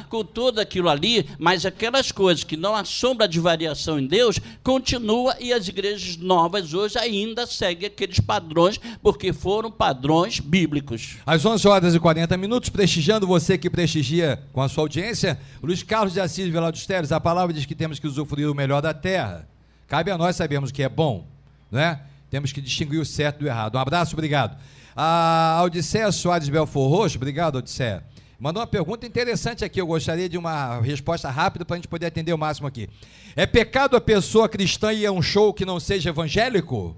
com tudo aquilo ali, mas aquelas coisas que não há sombra de variação em Deus, continua, e as igrejas novas hoje ainda seguem aqueles padrões, porque foram padrões bíblicos. Às 11h40, prestigiando você que prestigia com a sua audiência, Luiz Carlos de Assis Vila dos Teres, a palavra diz que temos que usufruir o melhor da terra. Cabe a nós sabermos o que é bom, né? Temos que distinguir o certo do errado. Um abraço, obrigado. A Odisseia Soares Belfor Roxo, obrigado, Odisseia. Mandou uma pergunta interessante aqui, eu gostaria de uma resposta rápida para a gente poder atender o máximo aqui. É pecado a pessoa cristã ir a um show que não seja evangélico?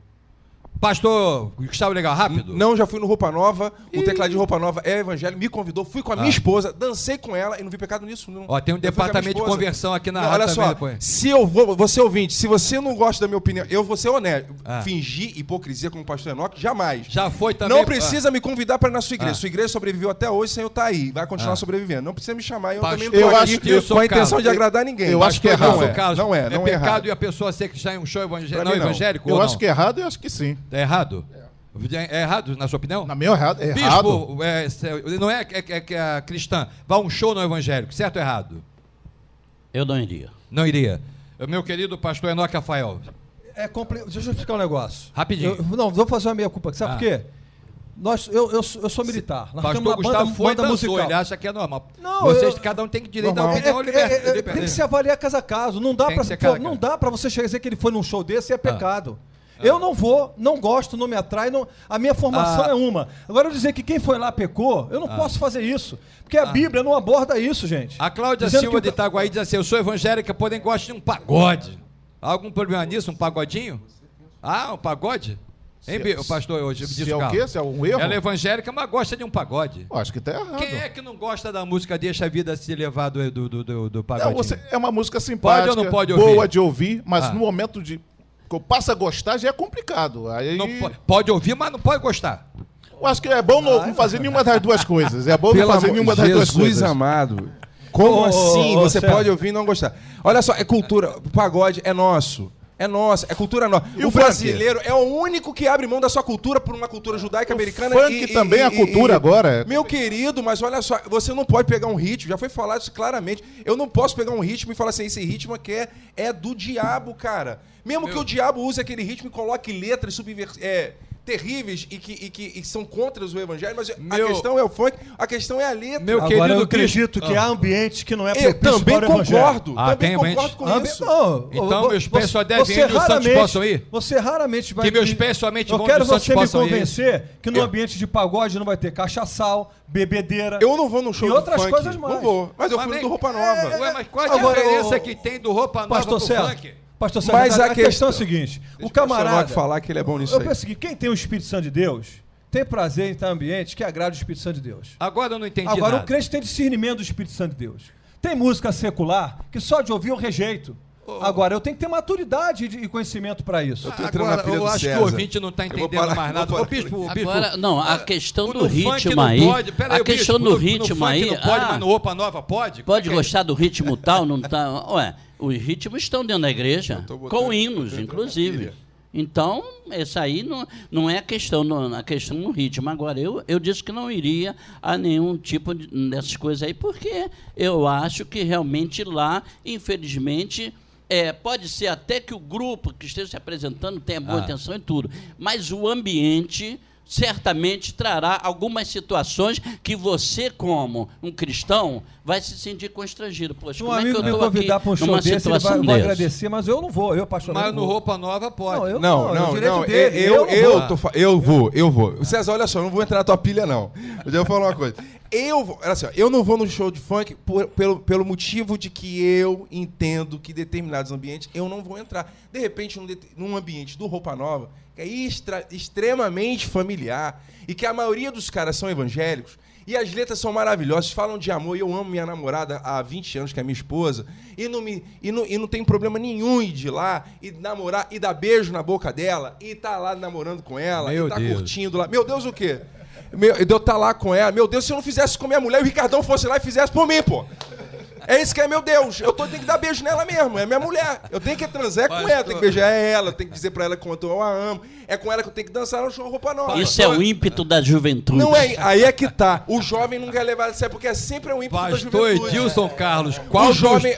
Pastor Gustavo Legal, rápido. Não, já fui no Roupa Nova, o tecladinho Roupa Nova é evangélico, me convidou, fui com a minha esposa, dancei com ela e não vi pecado nisso. Não. Ó, tem um departamento de conversão aqui na rádio. Olha só, depois. se eu vou, você ouvinte, se você não gosta da minha opinião, eu vou ser honesto. Fingir hipocrisia como o pastor Enoque, jamais. Já foi também. Não precisa me convidar para ir na sua igreja. Sua igreja sobreviveu até hoje sem eu estar aí, vai continuar sobrevivendo. Não precisa me chamar, eu também não estou aqui com a intenção de agradar ninguém. Eu acho que é errado. Não é pecado errado. e a pessoa ser cristã em um show evangélico, Pra mim, não. evangélico? Eu ou acho não? que é errado e acho que sim. É errado? É errado, na sua opinião? Na minha errado. É Bispo, não é que a cristã vá a um show no evangélico, certo ou errado? Eu não iria. Não iria. Meu querido pastor Enoque Rafael. Deixa eu explicar um negócio. Rapidinho. Vou fazer uma meia-culpa. Sabe por quê? Eu sou militar. Nós temos Pastor uma Gustavo foi e banda dançou, musical. ele acha que é normal. Não, cada um tem direito a uma opinião tem que se avaliar caso a caso. Não dá Tem para você chegar a dizer que ele foi num show desse e é pecado. Eu não vou, não gosto, não me atrai, a minha formação é uma. Agora, eu dizer que quem foi lá pecou, eu não posso fazer isso. Porque a Bíblia não aborda isso, gente. A Cláudia Dizendo Silva que de Itaguaí diz assim, eu sou evangélica, porém gosto de um pagode. Há algum problema nisso, um pagodinho? Um pagode? Hein, o pastor hoje? Se é o quê? Se é um erro? Ela é evangélica, mas gosta de um pagode. Eu acho que tá errado. Quem é que não gosta da música Deixa a Vida Se Levar do pagodinho? Não, é uma música simpática, pode ou não pode ouvir? Boa de ouvir, mas no momento que eu passo a gostar já é complicado. Aí... Não, pode ouvir, mas não pode gostar. Eu acho que é bom não fazer nenhuma das duas coisas. É bom não fazer nenhuma das duas coisas. Jesus amado. Como assim você pode ouvir e não gostar? Olha só, é cultura. O pagode é nosso. É nossa, é cultura nossa. E o brasileiro é o único que abre mão da sua cultura por uma cultura judaica americana. O funk também é cultura agora. Meu querido, mas olha só, você não pode pegar um ritmo, já foi falado isso claramente. Eu não posso pegar um ritmo e falar assim, esse ritmo aqui é do diabo, cara. Mesmo que o diabo use aquele ritmo e coloque letras terríveis e que são contra o evangelho, mas a questão é o funk, a questão é a letra. Meu querido, agora eu acredito que há ambientes que não é propício também para o concordo, também concordo com isso. Então meus pés só devem ir onde os santos possam ir? Você raramente vai... Que meus pés somente vão onde os santos possam ir? Eu quero você me convencer que no ambiente de pagode não vai ter cachaçal, bebedeira... Eu não vou no show e do outras funk. coisas mais. Não vou, mas eu fui do Roupa Nova. Mas qual a diferença que tem do Roupa Nova pro funk? Pastor Sérgio, Mas a questão é a seguinte: Deixa o camarada. Nogue falar que ele é bom nisso Eu aí. penso o seguinte: quem tem o Espírito Santo de Deus tem prazer em estar em ambientes que agrade o Espírito Santo de Deus. Agora eu não entendi Agora, nada. o crente tem discernimento do Espírito Santo de Deus. Tem música secular que só de ouvir eu rejeito. Agora, eu tenho que ter maturidade e conhecimento para isso. tô entrando na Agora, pilha eu do acho que César. o ouvinte não está Eu vou entendendo parar, mais vou nada. parar. Ô, bispo, Agora, não, a questão no do funk ritmo não aí. pode. Pera aí, A questão bispo, do no ritmo funk aí. não pode, mas no Roupa Nova pode? Pode Como é que é? gostar do ritmo tal, não tá. Ué, os ritmos estão dentro da igreja, tô botando- com hinos, botando inclusive. pilha. Então, essa aí não é a questão, a questão no ritmo. Agora, eu disse que não iria a nenhum tipo dessas coisas aí, porque eu acho que realmente lá, infelizmente, pode ser até que o grupo que esteja se apresentando tenha boa atenção e tudo, mas o ambiente certamente trará algumas situações que você, como um cristão, vai se sentir constrangido. Poxa, Um como é que eu amigo me estou convidar aqui para um show numa desse, ele situação vai dessa? agradecer, mas eu não vou. Eu, pastor, Mas não no vou. Roupa Nova pode. Não, eu Não, é o direito não. dele. Eu vou. César, olha só, eu não vou entrar na tua pilha, não. Eu já vou falar uma coisa. Olha assim, eu não vou no show de funk pelo motivo de que eu entendo que determinados ambientes eu não vou entrar. De repente, num ambiente do Roupa Nova, que é extremamente familiar, e que a maioria dos caras são evangélicos, e as letras são maravilhosas, falam de amor, e eu amo minha namorada há 20 anos, que é minha esposa, e não tem problema nenhum em ir lá e namorar, e dar beijo na boca dela, e tá lá namorando com ela, Meu e tá Deus. curtindo lá. Meu Deus, o quê? Eu tá lá com ela. Meu Deus, se eu não fizesse com minha mulher, e o Ricardão fosse lá e fizesse por mim, pô. É isso que é, meu Deus. Eu tenho que dar beijo nela mesmo, é minha mulher. Eu tenho que transar com ela, tenho que beijar ela, tenho que dizer pra ela quanto eu a amo. É com ela que eu tenho que dançar no show Roupa Nova. Isso é o ímpeto da juventude. Não é, aí é que tá. O jovem não quer levar a sério, porque é sempre um ímpeto da Pastor juventude. Edilson Carlos, qual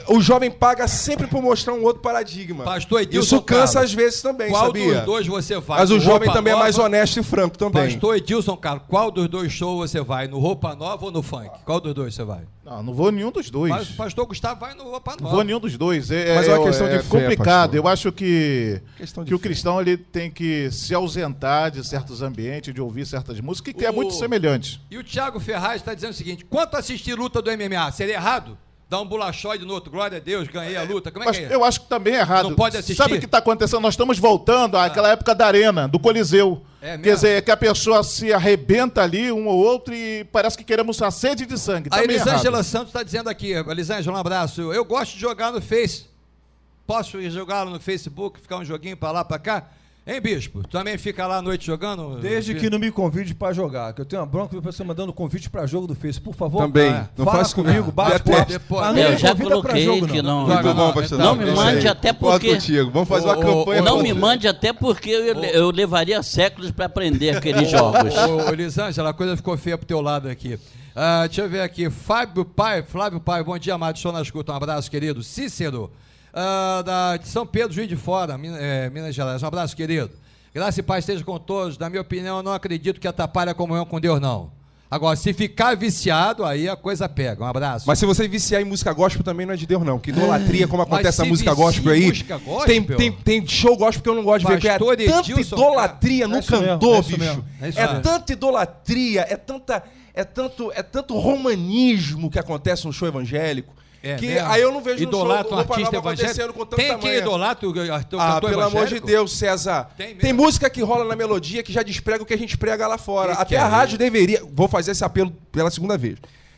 O jovem paga sempre por mostrar um outro paradigma. Pastor Edilson Isso cansa Carlos, às vezes também, qual sabia? dos dois você vai? Mas o No jovem Roupa também é mais Nova? honesto e franco também. Pastor Edilson Carlos, qual dos dois shows você vai? No Roupa Nova ou no funk? Qual dos dois você vai? Não vou nenhum dos dois. Mas o pastor Gustavo vai no Roupa Não Nova. vou nenhum dos dois. Mas é uma questão de fé, complicado. pastor. Eu acho que Questão de o fé. cristão ele tem que se ausentar de certos ambientes, de ouvir certas músicas, que é muito semelhante. E o Thiago Ferraz está dizendo o seguinte: quanto assistir luta do MMA? Seria errado? Dar um bolachoide no outro, glória a Deus, ganhei a luta. Como é Mas que é? eu acho que também é errado. Não pode assistir? Sabe o que está acontecendo? Nós estamos voltando àquela época da arena, do Coliseu. É mesmo? Quer dizer, que a pessoa se arrebenta ali, um ou outro, e parece que queremos a sede de sangue. A Também é Elisângela errado. Santos está dizendo aqui, Elisângela, um abraço. Eu gosto de jogar no Face. Posso ir jogar no Facebook, ficar um joguinho para lá, para cá? Hein, bispo? Tu também fica lá à noite jogando? Desde que não me convide para jogar, que eu tenho uma bronca de pessoa mandando convite para jogo do Face. Por favor, Também. fala Não faça comigo, bate papo. Depois. Mas não Eu me já convida pra coloquei jogo, que não. Joga Muito bom, não, pastor. Não me Isso mande aí. até Concordo porque- contigo. Vamos fazer uma campanha. Não pra me você. mande até porque eu levaria séculos para aprender aqueles jogos. Ô, Elisângela, a coisa ficou feia pro teu lado aqui. Deixa eu ver aqui. Flávio Pai, bom dia, amado. Estou na escuta. Um abraço, querido. Cícero, de São Pedro, Juiz de Fora, Minas Gerais. Um abraço, querido. Graça e paz esteja com todos. Na minha opinião, eu não acredito que atrapalhe a comunhão com Deus, não. Agora, se ficar viciado, aí a coisa pega. Um abraço. Mas se você viciar em música gospel, também não é de Deus, não. Que idolatria, como Mas acontece na se música vicia gospel em aí. música gospel? Tem show gospel que eu não gosto de ver. Pastor Porque é tanta Edilson, idolatria no É isso mesmo, cantor, é isso bicho. mesmo, é isso É mesmo. tanta idolatria, é tanto romanismo que acontece no show evangélico. Que mesmo? aí eu não vejo Idolatra no um show do Roupa artista Nova acontecendo evangélico. com tanto Tem quem tamanho. idolatra o cantor Pelo amor de evangélico? Deus, César. Tem mesmo? Tem música que rola na melodia que já desprega o que a gente prega lá fora. Que Até é a rádio isso? deveria. Vou fazer esse apelo pela segunda vez.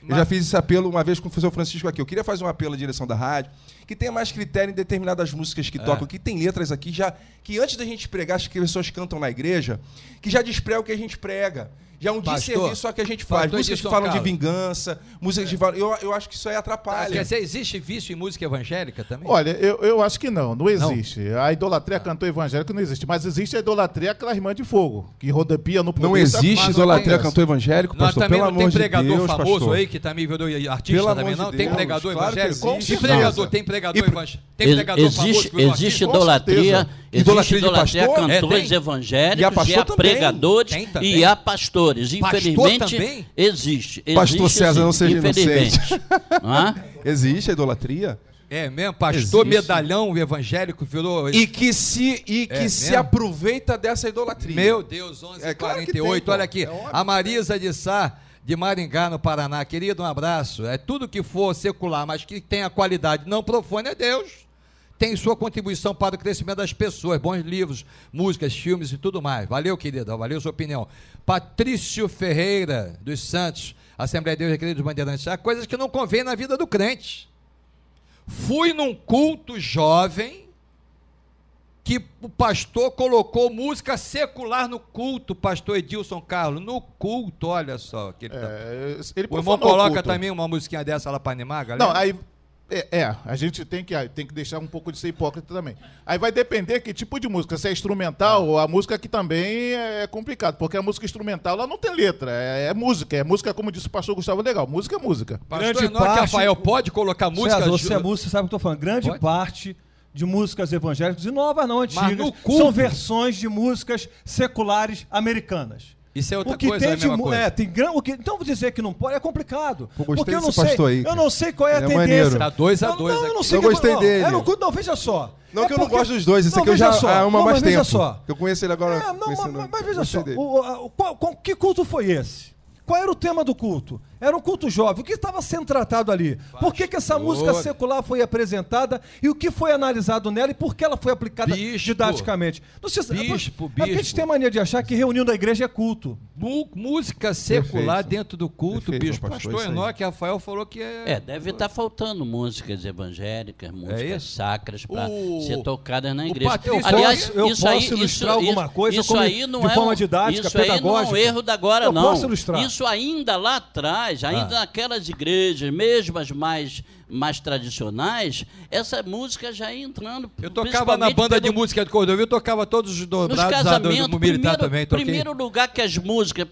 Eu já fiz esse apelo uma vez com o professor Francisco aqui. Eu queria fazer um apelo à direção da rádio, que tenha mais critério em determinadas músicas que tocam, que tem letras aqui já que antes da gente pregar, as pessoas cantam na igreja, que já desprega o que a gente prega. Já é um Pastor, desserviço só que a gente faz. pastor Músicas que Edilson falam de Carlos. vingança, músicas que falam. Eu acho que isso aí atrapalha. Quer dizer, existe vício em música evangélica também? Olha, eu acho que não existe. A idolatria cantor evangélico não existe, mas existe a idolatria aquela irmã de fogo, que rodapia no Não poder. existe mas não idolatria tem- cantor evangélico, Nós pastor. também Pelo não tem amor de pregador Deus, famoso pastor. aí que também virou artista Pelo também, amor não? de Tem Deus, pregador claro que evangélico? existe. E pregador, tem pregador evangélico? Tem Ex- pregador famoso existe que virou existe artista? Com idolatria, certeza. existe Idolatria de idolatria pastor? a cantores tem. evangélicos, E a pastor e a também. pregadores Tem também. e a pastores. Pastor Infelizmente, também? existe. Pastor existe, César, sim, não seja infelizmente. Não é? Existe a idolatria? É mesmo, pastor Existe. medalhão evangélico virou... E que se mesmo? aproveita dessa idolatria. Meu Deus, 11h48, É claro que tem, pô. olha aqui. É óbvio. A Marisa de Sá, de Maringá, no Paraná. Querido, um abraço. É tudo que for secular, mas que tenha qualidade não profane é Deus. tem sua contribuição para o crescimento das pessoas, bons livros, músicas, filmes e tudo mais. Valeu, querida, valeu sua opinião. Patrício Ferreira dos Santos, Assembleia de Deus Recreio dos Bandeirantes. Há coisas que não convêm na vida do crente. Fui num culto jovem que o pastor colocou música secular no culto, pastor Edilson Carlos, no culto, olha só. Que ele ele o irmão coloca também uma musiquinha dessa lá para animar, galera? Não, aí... a gente tem que deixar um pouco de ser hipócrita também. Aí vai depender que tipo de música, se é instrumental ou a música que também é complicado, porque a música instrumental ela não tem letra, é música como disse o pastor Gustavo Legal, música é música. Pastor Enoque Rafael, pode colocar música... César, você é músico, você sabe o que eu estou falando. Grande parte de músicas evangélicas, e novas não, antigas, mas no culto, são versões de músicas seculares americanas. Isso é outra o que coisa, tem é a mesma coisa. Então dizer que não pode é complicado. Porque eu não sei, eu não sei qual é a tendência. Maneiro. Tá 2-2 aqui. Eu não sei. Eu gostei dele. Não, veja só. Não, que eu não gosto dos dois. Esse aqui eu já há mais tempo. Veja só. Eu conheço ele agora. Mas veja só. Que culto foi esse? Qual era o tema do culto? Era um culto jovem. O que estava sendo tratado ali? Por que essa música secular foi apresentada e o que foi analisado nela e por que ela foi aplicada didaticamente? Bispo. A gente tem mania de achar que reunindo a igreja é culto. Música secular Perfeito. dentro do culto, Perfeito, bispo. Pastor Enoque Rafael falou que deve estar faltando músicas evangélicas, músicas sacras para ser tocadas na o igreja. Patrício, Aliás, eu isso posso aí, ilustrar alguma coisa isso aí não de é forma didática, isso aí não é pedagógica. um erro da agora, Eu não. posso ilustrar. Isso ainda lá atrás, ainda naquelas igrejas, mesmo as mais tradicionais, essa música já ia entrando. eu tocava na banda de música de Cordovil, eu tocava todos os nos dobrados casamentos, do militar também. primeiro lugar que as músicas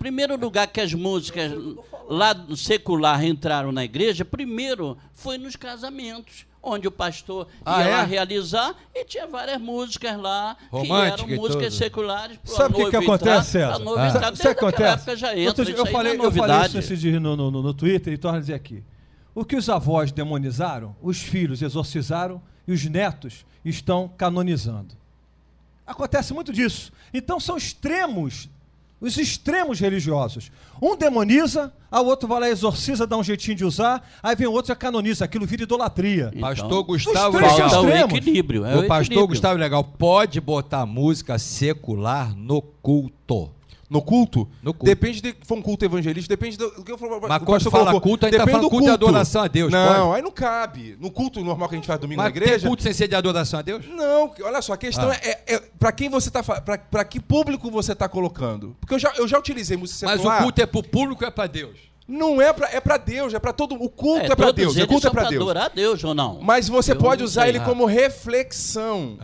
lá do secular entraram na igreja, primeiro foi nos casamentos, onde o pastor ia lá realizar e tinha várias músicas lá romântica, que eram músicas seculares. Sabe o que acontece, César? Sabe o que acontece? Época já entra, eu falei isso esse dia no Twitter e torno a dizer aqui. O que os avós demonizaram, os filhos exorcizaram e os netos estão canonizando. Acontece muito disso. Então são extremos, os extremos religiosos. Um demoniza, a outro vai lá, exorciza, dá um jeitinho de usar, aí vem o outro e canoniza, aquilo vira idolatria. Então, pastor Gustavo Legal. falta o extremos. equilíbrio. O pastor Gustavo Legal pode botar música secular no culto. No culto? No culto. Depende de que for um culto evangelista, depende do que eu falo. Mas quando fala culto, a gente tá falando culto de adoração a Deus. Não, pode? aí não cabe. No culto normal que a gente faz domingo Mas na igreja. tem culto sem ser de adoração a Deus? Não, olha só, a questão é para quem você tá para que público você está colocando. Porque eu já utilizei música Mas secular. o culto é pro público ou é pra Deus? Não é para Deus, é para todo o culto é para Deus, o culto é para Deus. Adorar a Deus ou não? Mas você Eu pode não usar sei. ele como reflexão.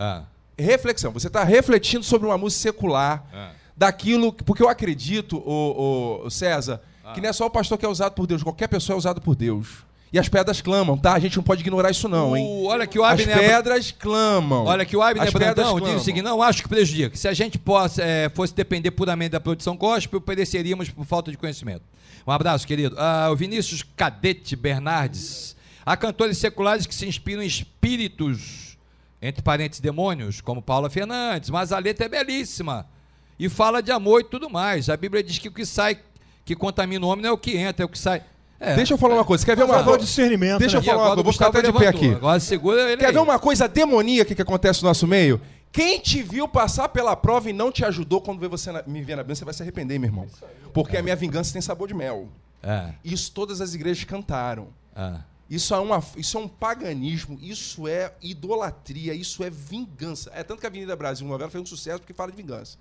Reflexão. Você está refletindo sobre uma música secular. Daquilo, porque eu acredito, o César, que não é só o pastor que é usado por Deus, qualquer pessoa é usada por Deus. E as pedras clamam, tá? A gente não pode ignorar isso não, hein? Olha que o Abner... As pedras clamam. Olha que o Abner As pedras Brandão diz clamam. o seguinte, não acho que prejudica. Se a gente fosse depender puramente da produção gospel, pereceríamos por falta de conhecimento. Um abraço, querido. O Vinícius Cadete Bernardes. Há cantores seculares que se inspiram em espíritos, entre parênteses demônios, como Paula Fernandes, mas a letra é belíssima. E fala de amor e tudo mais. A Bíblia diz que o que sai, que contamina o homem não é o que entra, é o que sai. Deixa eu falar uma coisa. Quer ver uma coisa? Discernimento, Deixa eu né? falar uma coisa. Eu vou ficar até de pé aqui. Agora segura ele. Quer ver uma coisa demoníaca que acontece no nosso meio? Quem te viu passar pela prova e não te ajudou quando vê você me ver na bênção, você vai se arrepender, meu irmão. Porque a minha vingança tem sabor de mel. Isso todas as igrejas cantaram. Isso é um paganismo, isso é idolatria, isso é vingança. É tanto que a Avenida Brasil, uma novela, fez um sucesso porque fala de vingança.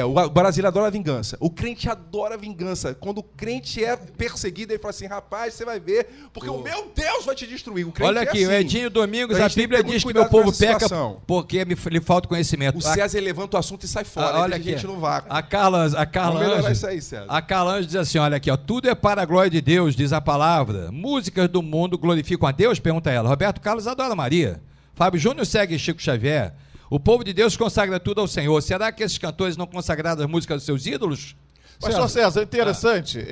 O Brasil adora a vingança. O crente adora a vingança. Quando o crente é perseguido, ele fala assim, rapaz, você vai ver, porque o meu Deus vai te destruir. O crente olha aqui, é assim. o Edinho Domingos, Então, a Bíblia diz que meu povo peca porque lhe falta conhecimento. O César levanta o assunto e sai fora. Olha aqui. A gente no vácuo. A Carla Anjos, isso aí, César. a Carla Anjos diz assim, olha aqui, ó, tudo é para a glória de Deus, diz a palavra. Músicas do mundo glorificam a Deus? Pergunta ela. Roberto Carlos adora Maria. Fábio Júnior segue Chico Xavier. O povo de Deus consagra tudo ao Senhor. Será que esses cantores não consagraram as músicas dos seus ídolos? Pastor César, interessante.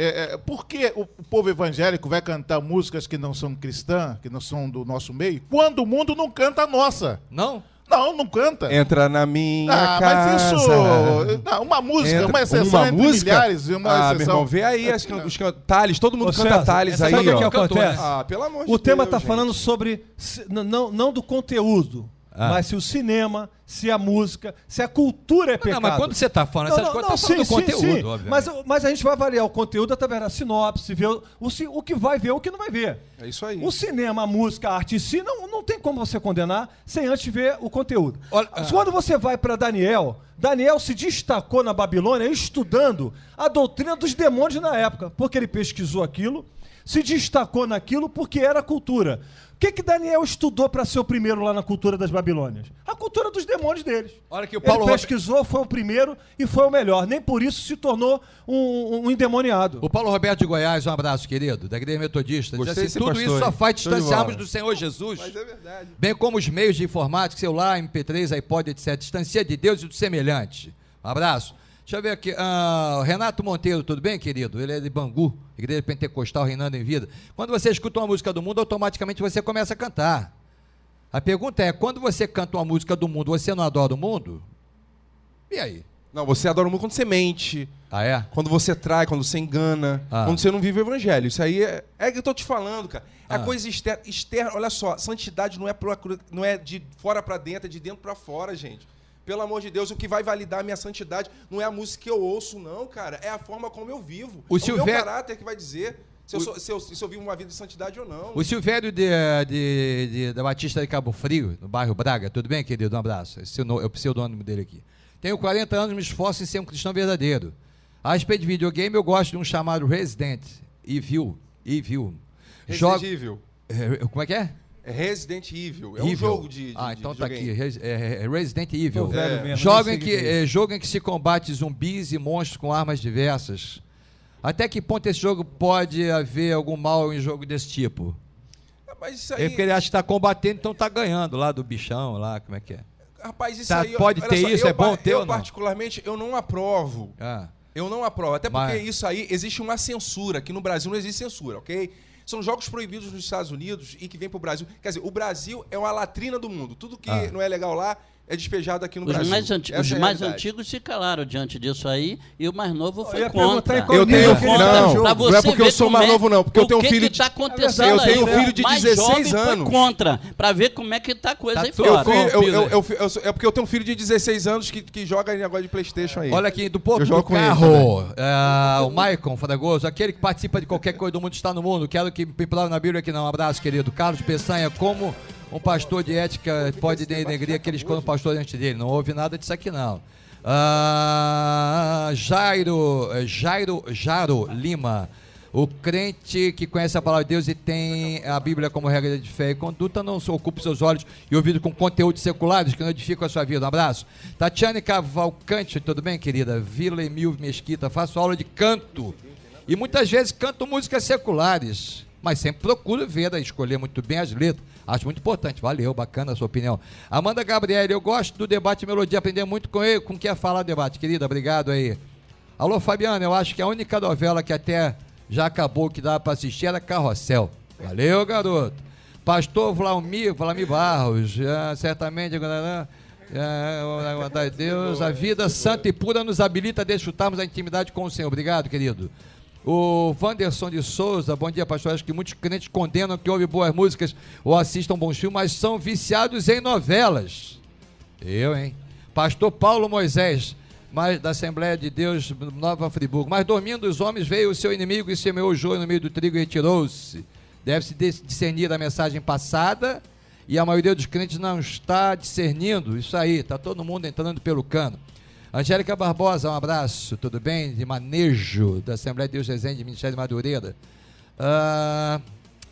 Por que o povo evangélico vai cantar músicas que não são cristãs, que não são do nosso meio, quando o mundo não canta a nossa? Não? Não canta. Entra na minha casa. Mas isso... Não, uma música, uma exceção entre milhares. Uma exceção. Meu irmão, vê aí os Tales, todo mundo canta Tales aí, sabe o ó. que acontece? Pelo amor de O tema Deus, está falando sobre, não do conteúdo, Mas se o cinema, se a música, se a cultura é pecado... Não, mas quando você está falando essas coisas, está falando do conteúdo, obviamente. Mas a gente vai avaliar o conteúdo através da sinopse, ver o que vai ver, o que não vai ver. É isso aí. O cinema, a música, a arte em si, não tem como você condenar sem antes ver o conteúdo. Quando você vai para Daniel se destacou na Babilônia estudando a doutrina dos demônios na época, porque ele pesquisou aquilo, se destacou naquilo porque era cultura. O que Daniel estudou para ser o primeiro lá na cultura das Babilônias? A cultura dos demônios deles. Olha que o Paulo ele pesquisou, foi o primeiro e foi o melhor. Nem por isso se tornou um endemoniado. O Paulo Roberto de Goiás, um abraço, querido, da Igreja Metodista. Diz assim, tudo isso só faz distanciarmos do Senhor Jesus. Mas é verdade. Bem como os meios de informática, celular, MP3, iPod, etc. Distancia de Deus e do semelhante. Um abraço. Deixa eu ver aqui. Renato Monteiro, tudo bem, querido? Ele é de Bangu, Igreja Pentecostal Reinando em Vida. Quando você escuta uma música do mundo, automaticamente você começa a cantar. A pergunta é, quando você canta uma música do mundo, você não adora o mundo? E aí? Não, você adora o mundo quando você mente. Ah, é? Quando você trai, quando você engana, quando você não vive o evangelho. Isso aí é que eu tô te falando, cara. A coisa externa, olha só, santidade não é de fora para dentro, é de dentro para fora, gente. Pelo amor de Deus, o que vai validar a minha santidade não é a música que eu ouço, não, cara. É a forma como eu vivo. O meu caráter que vai dizer se eu vivo uma vida de santidade ou não. O Silvério da Batista de Cabo Frio, no bairro Braga. Tudo bem, querido? Um abraço. É o pseudônimo dele aqui. Tenho 40 anos, me esforço em ser um cristão verdadeiro. A respeito de videogame, eu gosto de um chamado Resident Evil. Resident Evil. Como é que é? É Resident Evil. É um jogo de então de tá aqui. Resident Evil. Mesmo, jogo em que se combate zumbis e monstros com armas diversas. Até que ponto esse jogo pode haver algum mal em jogo desse tipo? Mas isso aí... É porque ele acha que está combatendo, então está ganhando lá do bichão, lá, como é que é? Rapaz, isso aí... Pode ter só, isso, é bom ter ou não? Particularmente, eu não aprovo. Eu não aprovo. Até porque isso aí, existe uma censura. Aqui no Brasil não existe censura, ok? São jogos proibidos nos Estados Unidos e que vem para o Brasil. Quer dizer, o Brasil é uma latrina do mundo. Tudo que não é legal lá é despejado aqui no Brasil. Os mais antigos se calaram diante disso aí e o mais novo foi contra. Eu tenho filho. Não é porque eu sou mais novo, não. Porque eu tenho um filho. O que está acontecendo? Eu tenho um filho de 16 anos. Foi contra, para ver como é que está a coisa aí fora. É porque eu tenho um filho de 16 anos que joga negócio de PlayStation aí. Olha aqui, do ponto do carro, o Maicon Fragoso, aquele que participa de qualquer coisa do mundo está no mundo. Quero que me prove na Bíblia aqui não. Um abraço, querido. Carlos Peçanha, como um pastor de ética pode denegrir aqueles que foram pastores antes dele? Não houve nada disso aqui, não. Jairo Lima. O crente que conhece a palavra de Deus e tem a Bíblia como regra de fé e conduta não ocupe seus olhos e ouvidos com conteúdos seculares que não edificam a sua vida. Um abraço. Tatiane Cavalcante, tudo bem, querida? Vila Emil Mesquita, faço aula de canto e muitas vezes canto músicas seculares, mas sempre procuro escolher muito bem as letras. Acho muito importante. Valeu, bacana a sua opinião. Amanda Gabriele, eu gosto do debate e melodia, aprender muito com ele, com o que é falar debate. Querida, obrigado aí. Alô, Fabiana, eu acho que a única novela que até já acabou que dava para assistir era Carrossel. Valeu, garoto. Pastor Vlamir Barros, certamente... Deus, a vida santa e pura nos habilita a desfrutarmos a intimidade com o Senhor. Obrigado, querido. O Wanderson de Souza, bom dia, pastor. Acho que muitos crentes condenam que ouvem boas músicas ou assistam bons filmes, mas são viciados em novelas. Pastor Paulo Moisés, da Assembleia de Deus, Nova Friburgo. Mas dormindo os homens, veio o seu inimigo e semeou o joio no meio do trigo e retirou-se. Deve-se discernir a mensagem passada e a maioria dos crentes não está discernindo. Isso aí, está todo mundo entrando pelo cano. Angélica Barbosa, um abraço, tudo bem? De manejo da Assembleia de Deus Resende, Ministério de Madureira.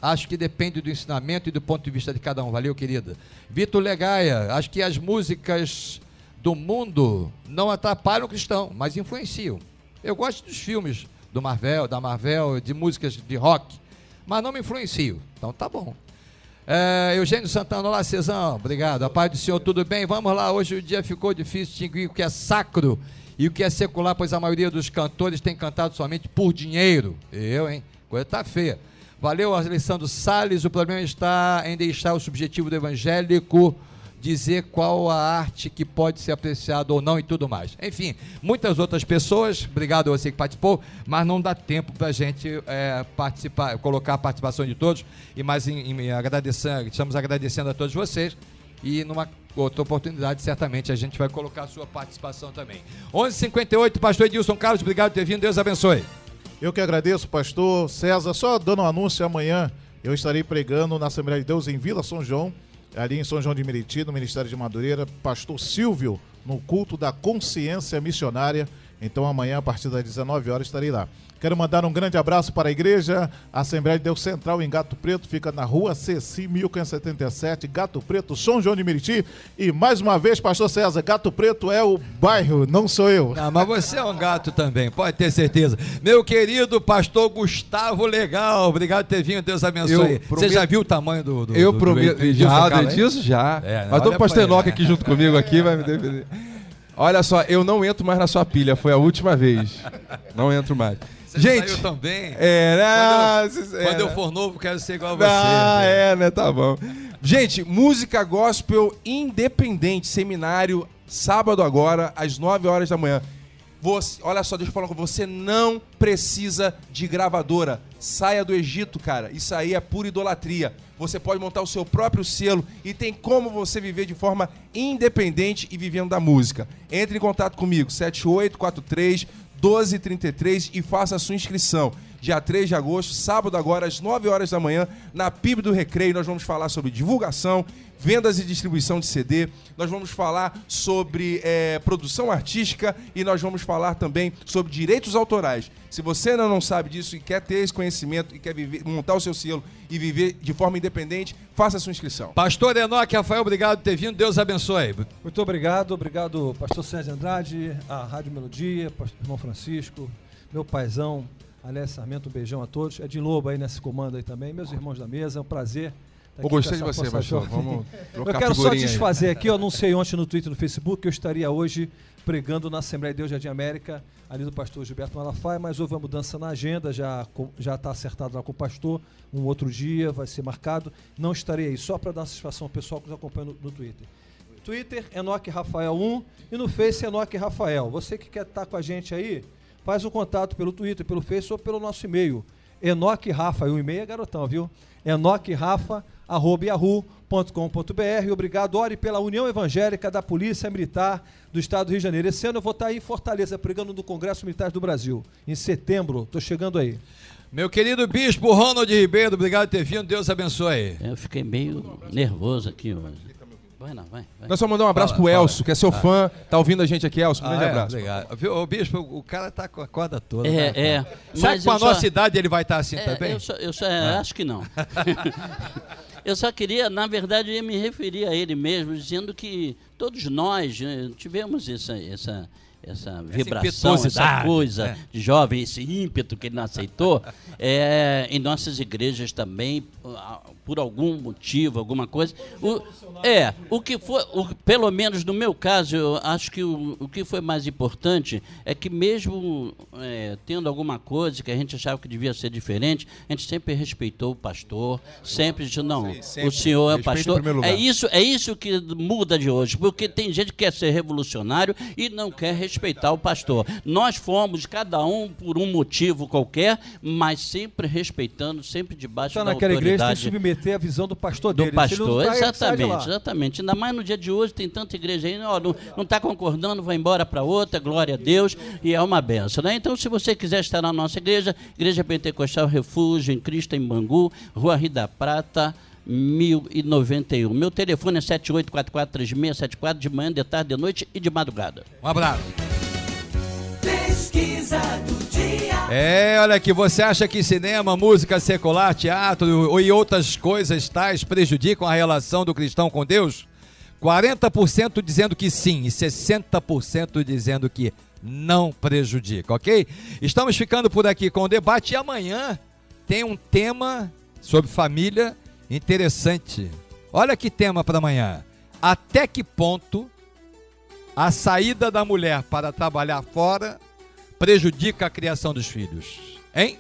Acho que depende do ensinamento e do ponto de vista de cada um. Valeu, querida. Vitor Legaia, acho que as músicas do mundo não atrapalham o cristão, mas influenciam. Eu gosto dos filmes da Marvel, de músicas de rock, mas não me influencio. Então tá bom. Eugênio Santana, olá, Cezão, obrigado. A paz do Senhor, tudo bem? Vamos lá, hoje o dia ficou difícil distinguir o que é sacro e o que é secular, pois a maioria dos cantores tem cantado somente por dinheiro. Coisa tá feia. Valeu, Alessandro Salles, o problema está em deixar o subjetivo do evangélico dizer qual a arte que pode ser apreciada ou não e tudo mais. Enfim, muitas outras pessoas, obrigado a você que participou, mas não dá tempo para a gente participar, colocar a participação de todos, e mais estamos agradecendo a todos vocês, e numa outra oportunidade, certamente a gente vai colocar a sua participação também. 11h58, pastor Edilson Carlos, obrigado por ter vindo, Deus abençoe. Eu que agradeço, pastor César. Só dando um anúncio, amanhã eu estarei pregando na Assembleia de Deus em Vila São João, ali em São João de Meriti, no Ministério de Madureira, pastor Silvio, no culto da consciência missionária. Então amanhã, a partir das 19 horas, estarei lá. Quero mandar um grande abraço para a igreja Assembleia de Deus Central em Gato Preto, fica na rua Ceci 1577, Gato Preto, São João de Meriti. E mais uma vez, pastor César, Gato Preto é o bairro, não sou eu. Ah, mas você é um gato também, pode ter certeza. Meu querido pastor Gustavo Legal, obrigado por ter vindo, Deus abençoe. Você já viu o tamanho do eu prometo, já, disso já. Mas tô com o pastor Enoque aqui junto comigo aqui, vai me defender. Olha só, eu não entro mais na sua pilha, foi a última vez. Não entro mais. Você gente, saiu também. Quando eu for novo, quero ser igual a você. Né? Tá bom. Gente, música gospel independente, seminário, sábado agora, às 9 horas da manhã. Olha só, deixa eu falar com você, não precisa de gravadora. Saia do Egito, cara. Isso aí é pura idolatria. Você pode montar o seu próprio selo e tem como você viver de forma independente e vivendo da música. Entre em contato comigo, 7843-1233 e faça a sua inscrição. Dia 3 de agosto, sábado agora, às 9 horas da manhã, na PIB do Recreio, nós vamos falar sobre divulgação, vendas e distribuição de CD, nós vamos falar sobre produção artística e nós vamos falar também sobre direitos autorais. Se você ainda não sabe disso e quer ter esse conhecimento e quer montar o seu selo e viver de forma independente, faça a sua inscrição. Pastor Enoque Rafael, obrigado por ter vindo, Deus abençoe. Muito obrigado, pastor Sérgio Andrade, a Rádio Melodia, pastor irmão Francisco, meu paizão, Alessio Sarmento, um beijão a todos. Edinho Lobo aí nesse comando aí também, meus irmãos da mesa, é um prazer. Eu gostei de você, pastor. Vamos trocar. Eu quero só desfazer aqui, eu anunciei ontem no Twitter e no Facebook que eu estaria hoje pregando na Assembleia de Deus Jardim América, ali do pastor Gilberto Malafaia, mas houve uma mudança na agenda, já está acertado lá com o pastor, um outro dia vai ser marcado. Não estarei aí, só para dar satisfação ao pessoal que nos acompanha no Twitter. Twitter, Enoque Rafael 1 e no Face, Enoque Rafael. Você que quer estar com a gente aí, faz um contato pelo Twitter, pelo Face ou pelo nosso e-mail. Enoque Rafa, o e-mail é garotão, viu? enoquerafa@yahoo.com.br. Obrigado, ore pela União Evangélica da Polícia Militar do Estado do Rio de Janeiro. Esse ano eu vou estar aí em Fortaleza, pregando no Congresso Militar do Brasil. Em setembro, estou chegando aí. Meu querido bispo Ronald Ribeiro, obrigado por ter vindo, Deus abençoe. Eu fiquei meio nervoso aqui hoje. Vai. Nós só mandar um abraço pro Elcio, que é seu fã, tá ouvindo a gente aqui, Elcio. Um grande abraço. Obrigado. O bispo, o cara tá com a corda toda. Será que com a nossa idade ele vai estar assim também? Acho que não. Eu só queria, na verdade, eu ia me referir a ele mesmo, dizendo que todos nós tivemos essa vibração, essa coisa de jovem, esse ímpeto que ele não aceitou, em nossas igrejas também, por algum motivo, alguma coisa. O que foi, pelo menos no meu caso, eu acho que o que foi mais importante é que mesmo tendo alguma coisa que a gente achava que devia ser diferente, a gente sempre respeitou o pastor, sempre disse, não, o senhor é pastor. É isso que muda de hoje, porque tem gente que quer ser revolucionário e não quer respeitar o pastor. Nós fomos, cada um por um motivo qualquer, mas sempre respeitando, sempre debaixo da autoridade. Naquela igreja tem que submeter a visão do pastor dele. Do pastor, exatamente. Ainda mais no dia de hoje, tem tanta igreja aí, não está concordando, vai embora para outra, glória a Deus, e é uma benção, né? Então, se você quiser estar na nossa igreja, Igreja Pentecostal Refúgio, em Cristo, em Bangu, Rua Rio da Prata, 1091. Meu telefone é 78443674, de manhã, de tarde, de noite e de madrugada. Um abraço. Pesquisa do dia. Olha aqui, você acha que cinema, música secular, teatro e outras coisas tais prejudicam a relação do cristão com Deus? 40% dizendo que sim e 60% dizendo que não prejudica, ok? Estamos ficando por aqui com o debate e amanhã tem um tema sobre família interessante. Olha que tema para amanhã. Até que ponto a saída da mulher para trabalhar fora prejudica a criação dos filhos? Hein?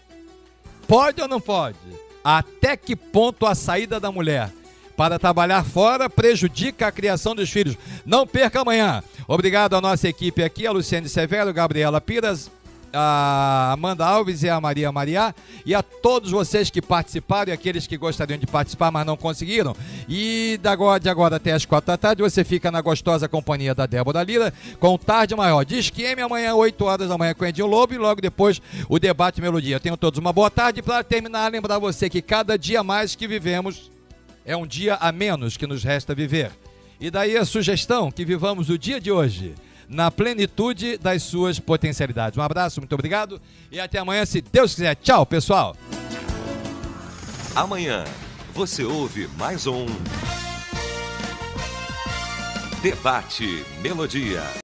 Pode ou não pode? Até que ponto a saída da mulher para trabalhar fora prejudica a criação dos filhos? Não perca amanhã. Obrigado à nossa equipe aqui, a Luciane Severo, Gabriela Piras, a Amanda Alves e a Maria Mariá, e a todos vocês que participaram e aqueles que gostariam de participar, mas não conseguiram. E de agora até as 4 da tarde, você fica na gostosa companhia da Débora Lira, com Tarde Maior. Disque-M amanhã, 8 horas da manhã, com Edinho Lobo, e logo depois o Debate Melodia. Tenham todos uma boa tarde. Para terminar, lembrar você que cada dia mais que vivemos é um dia a menos que nos resta viver. E daí a sugestão que vivamos o dia de hoje na plenitude das suas potencialidades. Um abraço, muito obrigado e até amanhã, se Deus quiser. Tchau, pessoal. Amanhã você ouve mais um Debate Melodia.